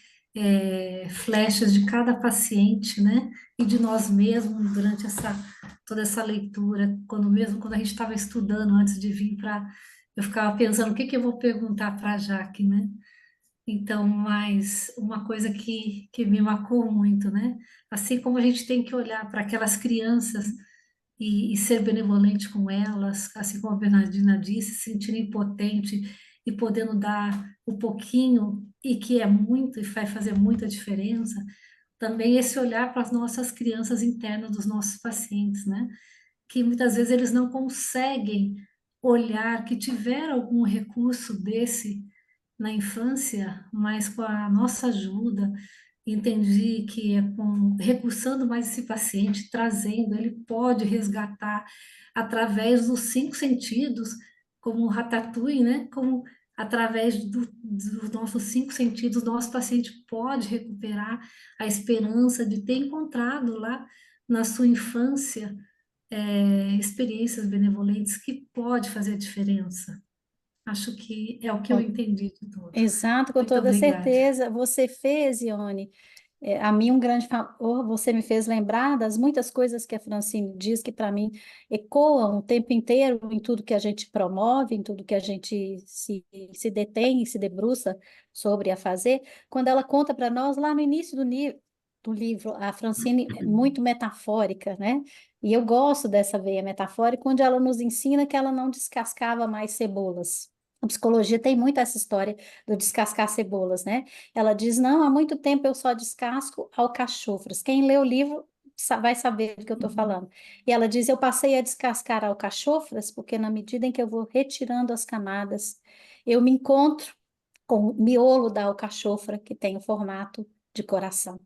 flechas de cada paciente, né? E de nós mesmos durante toda essa leitura, quando a gente estava estudando antes de vir para, eu ficava pensando o que que eu vou perguntar para a Jaque, né? Então, mas uma coisa que me marcou muito, né? Assim como a gente tem que olhar para aquelas crianças e ser benevolente com elas, assim como a Bernardina disse, se sentir impotente e podendo dar o pouquinho e que é muito e vai fazer muita diferença, também esse olhar para as nossas crianças internas dos nossos pacientes, né? Que muitas vezes eles não conseguem olhar que tiveram algum recurso desse na infância, mas com a nossa ajuda, entendi que é recursando mais esse paciente, trazendo, ele pode resgatar através dos cinco sentidos, como o Ratatouille, né? Como através dos nossos cinco sentidos, nosso paciente pode recuperar a esperança de ter encontrado lá na sua infância experiências benevolentes que pode fazer a diferença. Acho que é o que eu entendi de tudo. Exato, com Muito toda obrigada. certeza. Você fez, Ione, a mim um grande favor, você me fez lembrar das muitas coisas que a Francine diz que para mim ecoam o tempo inteiro em tudo que a gente promove, em tudo que a gente se detém e se debruça sobre a fazer. Quando ela conta para nós lá no início do livro, a Francine é muito metafórica, né? E eu gosto dessa veia metafórica, onde ela nos ensina que ela não descascava mais cebolas. A psicologia tem muito essa história do descascar cebolas, né? Ela diz, não, há muito tempo eu só descasco alcachofras. Quem lê o livro vai saber do que eu estou falando. E ela diz, eu passei a descascar alcachofras porque na medida em que eu vou retirando as camadas, eu me encontro com o miolo da alcachofra, que tem o formato de coração.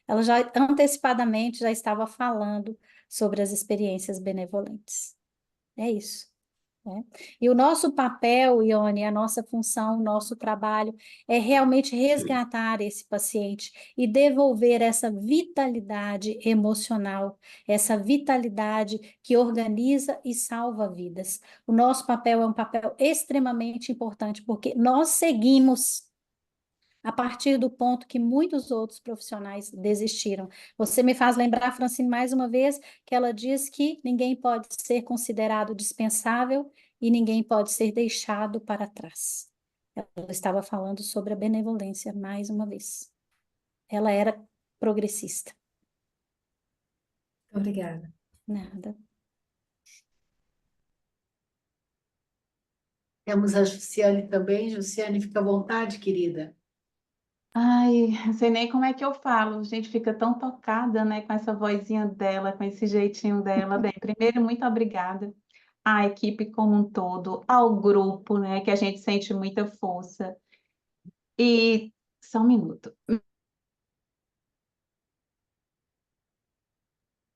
Ela já antecipadamente já estava falando sobre as experiências benevolentes. É isso. Né? E o nosso papel, Ione, a nossa função, o nosso trabalho é realmente resgatar esse paciente e devolver essa vitalidade emocional, essa vitalidade que organiza e salva vidas. O nosso papel é um papel extremamente importante, porque nós seguimos a partir do ponto que muitos outros profissionais desistiram. Você me faz lembrar, Francine, mais uma vez, que ela diz que ninguém pode ser considerado dispensável e ninguém pode ser deixado para trás. Ela estava falando sobre a benevolência mais uma vez. Ela era progressista. Obrigada. Nada. Temos a Jussiane também. Jussiane, fica à vontade, querida. Ai, não sei nem como é que eu falo. A gente fica tão tocada, né, com essa vozinha dela, com esse jeitinho dela. Bem, primeiro, muito obrigada à equipe como um todo, ao grupo, né, que a gente sente muita força. E só um minuto.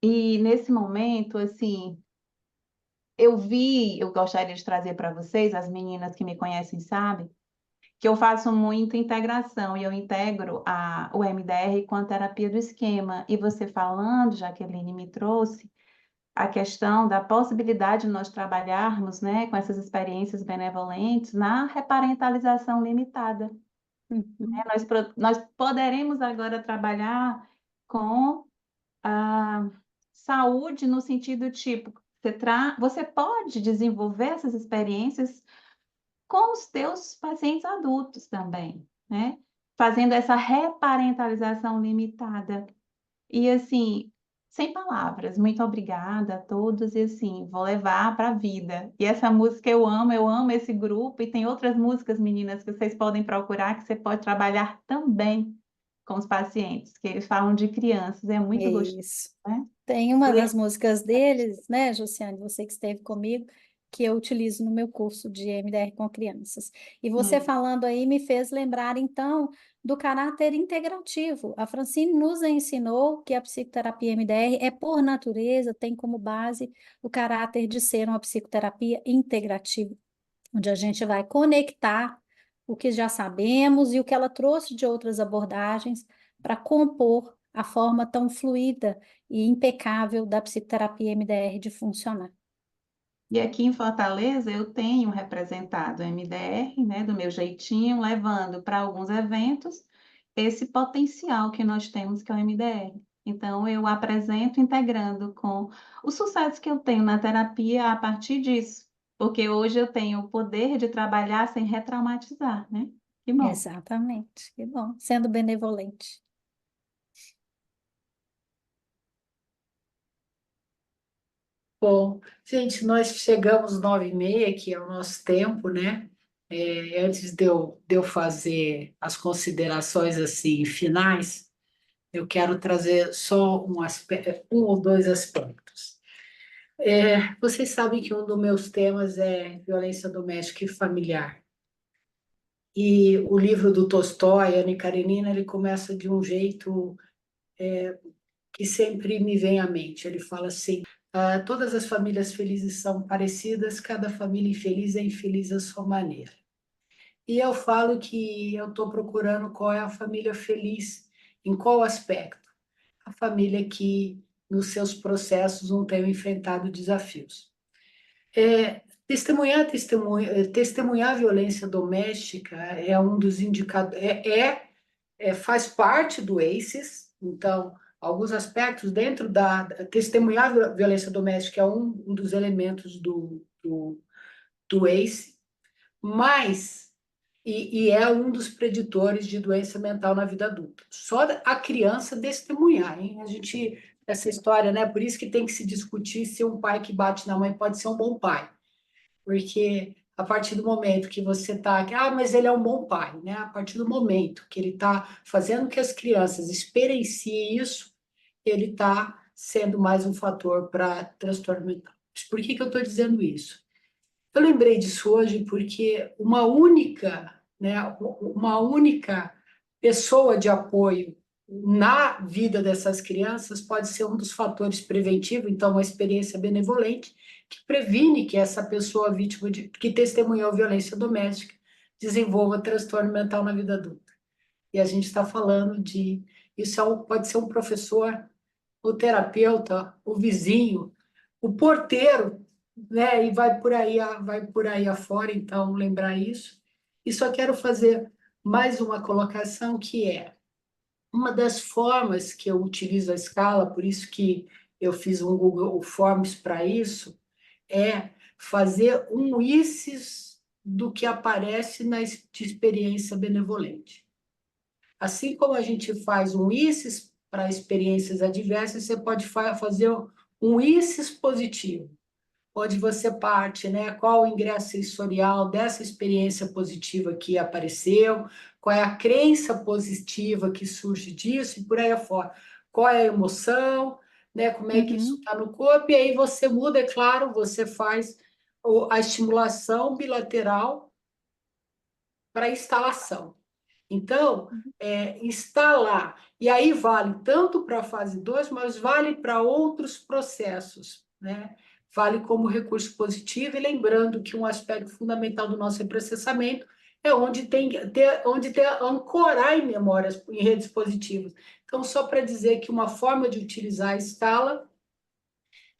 E nesse momento, assim, eu gostaria de trazer para vocês, as meninas que me conhecem sabem, que eu faço muita integração e eu integro o MDR com a terapia do esquema. E você falando, Jaqueline me trouxe a questão da possibilidade de nós trabalharmos, né, com essas experiências benevolentes na reparentalização limitada. Nós poderemos agora trabalhar com a saúde no sentido tipo, você pode desenvolver essas experiências com os teus pacientes adultos também, né? Fazendo essa reparentalização limitada. E assim, sem palavras, muito obrigada a todos e assim, vou levar para a vida. E essa música eu amo esse grupo e tem outras músicas, meninas, que vocês podem procurar, que você pode trabalhar também com os pacientes, que eles falam de crianças, é muito gostoso, Isso. né? Tem uma das músicas deles, né, Josiane, você que esteve comigo, que eu utilizo no meu curso de MDR com crianças. E você falando aí me fez lembrar, então, do caráter integrativo. A Francine nos ensinou que a psicoterapia MDR é, por natureza, tem como base o caráter de ser uma psicoterapia integrativa, onde a gente vai conectar o que já sabemos e o que ela trouxe de outras abordagens para compor a forma tão fluida e impecável da psicoterapia MDR de funcionar. E aqui em Fortaleza eu tenho representado o MDR, né, do meu jeitinho, levando para alguns eventos esse potencial que nós temos, que é o MDR. Então, eu apresento integrando com o sucesso que eu tenho na terapia a partir disso, porque hoje eu tenho o poder de trabalhar sem retraumatizar, né? Que bom. Exatamente, que bom. Sendo benevolente. Bom, gente, nós chegamos 9h30, que é o nosso tempo, né? Antes de eu fazer as considerações assim finais, eu quero trazer só um ou dois aspectos. Vocês sabem que um dos meus temas é violência doméstica e familiar. E o livro do Tolstói, Anna Karenina, ele começa de um jeito que sempre me vem à mente. Ele fala assim: todas as famílias felizes são parecidas, cada família infeliz é infeliz à sua maneira. E eu falo que eu estou procurando qual é a família feliz, em qual aspecto? A família que, nos seus processos, não tem enfrentado desafios. Testemunhar a violência doméstica é um dos indicadores, faz parte do ACEs, então, alguns aspectos dentro testemunhar a violência doméstica é um dos elementos do ACE, mas e é um dos preditores de doença mental na vida adulta. Só a criança testemunhar, hein? Essa história, né? Por isso que tem que se discutir se um pai que bate na mãe pode ser um bom pai. Porque a partir do momento que você está... mas ele é um bom pai, né? A partir do momento que ele está fazendo que as crianças experienciem isso, ele está sendo mais um fator para transtorno mental. Por que eu estou dizendo isso? Eu lembrei disso hoje porque uma única pessoa de apoio na vida dessas crianças pode ser um dos fatores preventivos, então uma experiência benevolente que previne que essa pessoa vítima que testemunhou violência doméstica desenvolva transtorno mental na vida adulta. E a gente está falando pode ser um professor, o terapeuta, o vizinho, o porteiro, né? E vai por aí afora, então lembrar isso. E só quero fazer mais uma colocação, que é uma das formas que eu utilizo a escala, por isso que eu fiz um Google Forms para isso, é fazer um ICES do que aparece na experiência benevolente. Assim como a gente faz um ICES para experiências adversas, você pode fazer um ICES positivo, onde você parte, né? Qual o ingresso sensorial dessa experiência positiva que apareceu, qual é a crença positiva que surge disso e por aí afora. Qual é a emoção, né? Como é que isso está no corpo, e aí você muda, é claro, você faz a estimulação bilateral para instalação. Então, instalar, e aí vale tanto para a fase 2, mas vale para outros processos, né? Vale como recurso positivo, e lembrando que um aspecto fundamental do nosso reprocessamento é onde ancorar em memórias, em redes positivas. Então, só para dizer que uma forma de utilizar a escala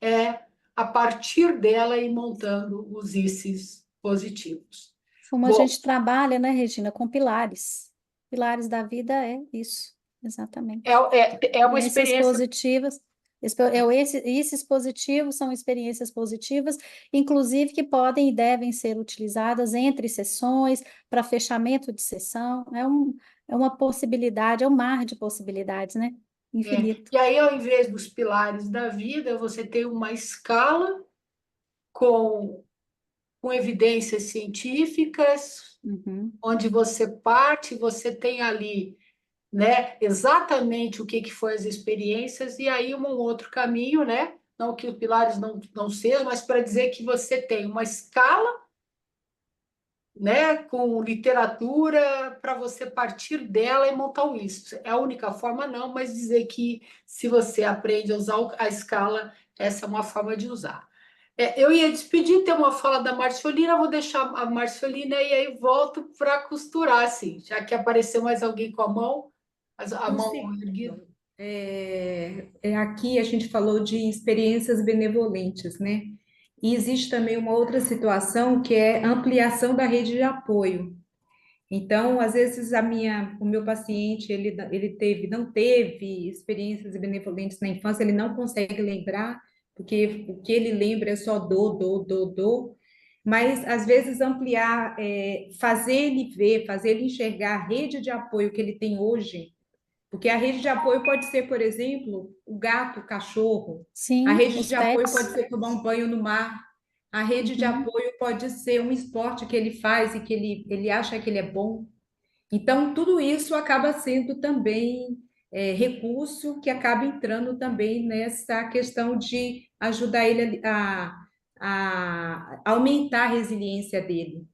é, a partir dela, ir montando os ICES positivos. Como a gente trabalha, né, Regina, com pilares. Pilares da vida é isso, exatamente. É uma experiência positivas. Esses positivos são experiências positivas, inclusive que podem e devem ser utilizadas entre sessões, para fechamento de sessão. É uma possibilidade, é um mar de possibilidades, né? Infinito. E aí, ao invés dos pilares da vida, você tem uma escala com evidências científicas, onde você tem ali, né, exatamente o que foi as experiências, e aí um outro caminho, né? Não que os pilares não sejam, mas para dizer que você tem uma escala, né, com literatura para você partir dela e montar um isso. É a única forma, não, mas dizer que se você aprende a usar a escala, essa é uma forma de usar. Eu ia despedir, ter uma fala da Marciolina, vou deixar a Marciolina e aí volto para costurar, assim, já que apareceu mais alguém com a mão erguida. Aqui a gente falou de experiências benevolentes, né? E existe também uma outra situação que é ampliação da rede de apoio. Então, às vezes o meu paciente, não teve experiências benevolentes na infância, ele não consegue lembrar, porque o que ele lembra é só dor. Mas às vezes ampliar, fazer ele ver, fazer ele enxergar a rede de apoio que ele tem hoje, porque a rede de apoio pode ser, por exemplo, o gato, o cachorro. A Sim, rede os de apoio pets. pode ser tomar um banho no mar. A rede de Uhum. apoio pode ser um esporte que ele faz e que ele acha que ele é bom. Então, tudo isso acaba sendo também recurso que acaba entrando também nessa questão de ajudar ele a aumentar a resiliência dele.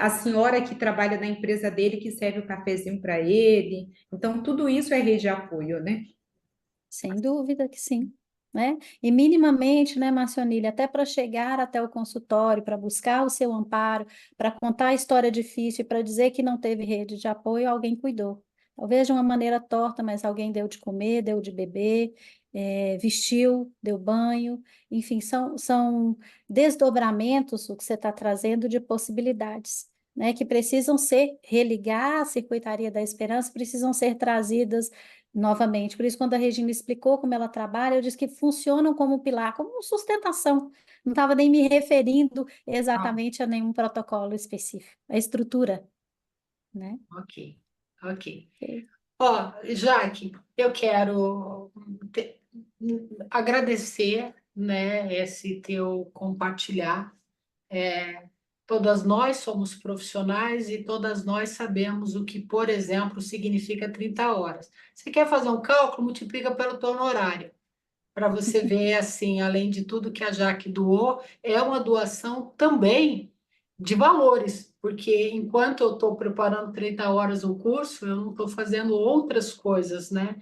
A senhora que trabalha na empresa dele, que serve o cafezinho para ele. Então, tudo isso é rede de apoio, né? Sem dúvida que sim, né? E minimamente, né, Marcionília, até para chegar até o consultório, para buscar o seu amparo, para contar a história difícil, para dizer que não teve rede de apoio, alguém cuidou. Talvez de uma maneira torta, mas alguém deu de comer, deu de beber, vestiu, deu banho, enfim, são desdobramentos, o que você está trazendo de possibilidades, né, que precisam ser religar a circuitaria da esperança, precisam ser trazidas novamente. Por isso, quando a Regina explicou como ela trabalha, eu disse que funcionam como pilar, como sustentação. Não estava nem me referindo exatamente a nenhum protocolo específico, a estrutura, né? Ok, ok. Ok. Ó, Jaque, eu quero agradecer, né, esse teu compartilhar. Todas nós somos profissionais e todas nós sabemos o que, por exemplo, significa 30 horas. Você quer fazer um cálculo, multiplica pelo teu horário, para você ver, assim, além de tudo que a Jaque doou, é uma doação também de valores, porque enquanto eu estou preparando 30 horas o curso, eu não estou fazendo outras coisas, né?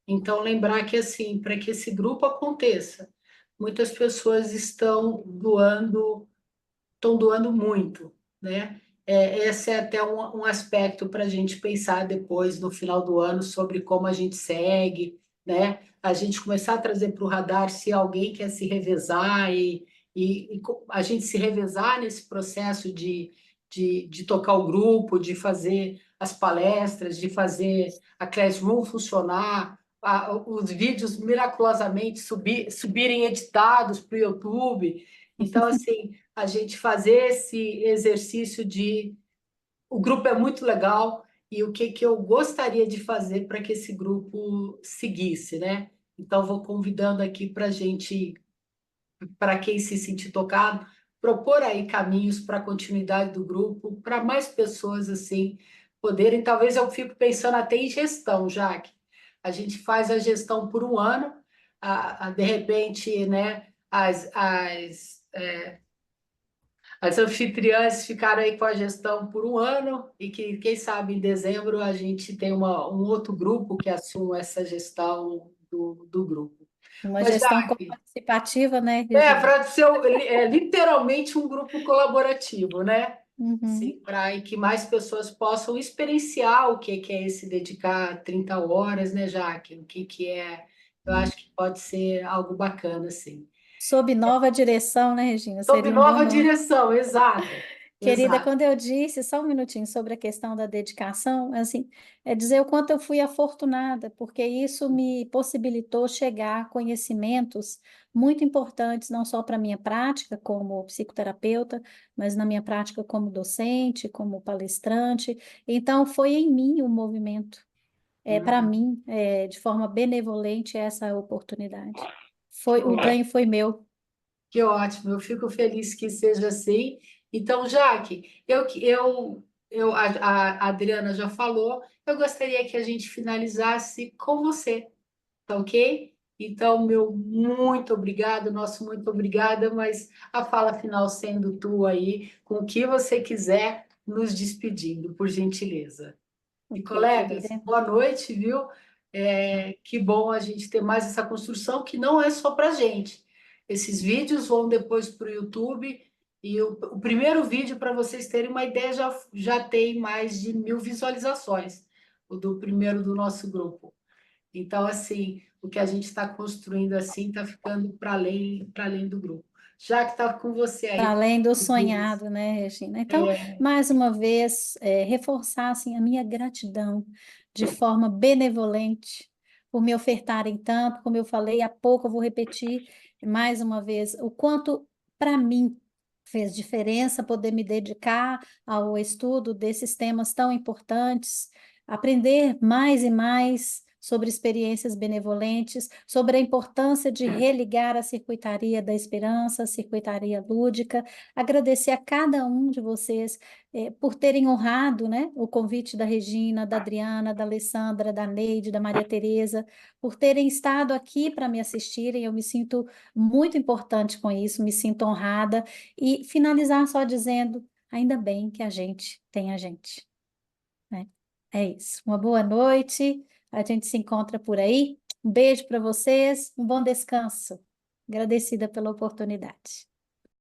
Então, lembrar que, assim, para que esse grupo aconteça, muitas pessoas estão doando muito, né? Esse é até um aspecto para a gente pensar depois, no final do ano, sobre como a gente segue, né? A gente começar a trazer para o radar se alguém quer se revezar e a gente se revezar nesse processo de tocar o grupo, de fazer as palestras, de fazer a Classroom funcionar, os vídeos miraculosamente subirem editados para o YouTube. Então, assim, a gente fazer esse exercício de... O grupo é muito legal e o que eu gostaria de fazer para que esse grupo seguisse, né? Então, vou convidando aqui para a gente, para quem se sentir tocado, propor aí caminhos para a continuidade do grupo, para mais pessoas, assim, poderem... Talvez eu fico pensando até em gestão, Jaque. A gente faz a gestão por um ano, de repente, né, as anfitriãs ficaram aí com a gestão por um ano e que, quem sabe, em dezembro a gente tem um outro grupo que assuma essa gestão do grupo. Uma Mas, gestão Jaque, participativa, né, Regina? para ser literalmente um grupo colaborativo, né? Uhum. Sim, para que mais pessoas possam experienciar o que é esse dedicar 30 horas, né, Jaque? O que é... Eu acho que pode ser algo bacana, assim. Sob nova direção, né, Regina? Sob Seria um bom nova nome. direção, exato. Querida, Exato. quando eu disse, só um minutinho, sobre a questão da dedicação, assim, é dizer o quanto eu fui afortunada, porque isso me possibilitou chegar a conhecimentos muito importantes, não só para a minha prática como psicoterapeuta, mas na minha prática como docente, como palestrante. Então, foi em mim o movimento, para mim, de forma benevolente, essa oportunidade. O ganho foi meu. Que ótimo, eu fico feliz que seja assim. Então, Jaque, a Adriana já falou, eu gostaria que a gente finalizasse com você, tá ok? Então, meu muito obrigado, nosso muito obrigada, mas a fala final sendo tu aí, com o que você quiser, nos despedindo, por gentileza. E, Ok, colegas, querida. boa noite, viu? Que bom a gente ter mais essa construção, que não é só para a gente. Esses vídeos vão depois para o YouTube, e o primeiro vídeo, para vocês terem uma ideia, já tem mais de 1.000 visualizações, o do primeiro do nosso grupo. Então, assim, o que a gente está construindo assim está ficando para além do grupo. Já que está com você Para aí. além do Deus. sonhado, né, Regina? Então, É, mais uma vez, reforçar assim, a minha gratidão de forma benevolente por me ofertarem tanto, como eu falei há pouco, eu vou repetir mais uma vez, o quanto para mim fez diferença poder me dedicar ao estudo desses temas tão importantes, aprender mais e mais sobre experiências benevolentes, sobre a importância de religar a circuitaria da esperança, a circuitaria lúdica, agradecer a cada um de vocês por terem honrado, né, o convite da Regina, da Adriana, da Alessandra, da Neide, da Maria Tereza, por terem estado aqui para me assistirem. Eu me sinto muito importante com isso, me sinto honrada. E finalizar só dizendo, ainda bem que a gente tem a gente, né? É isso. Uma boa noite. A gente se encontra por aí. Um beijo para vocês, um bom descanso. Agradecida pela oportunidade.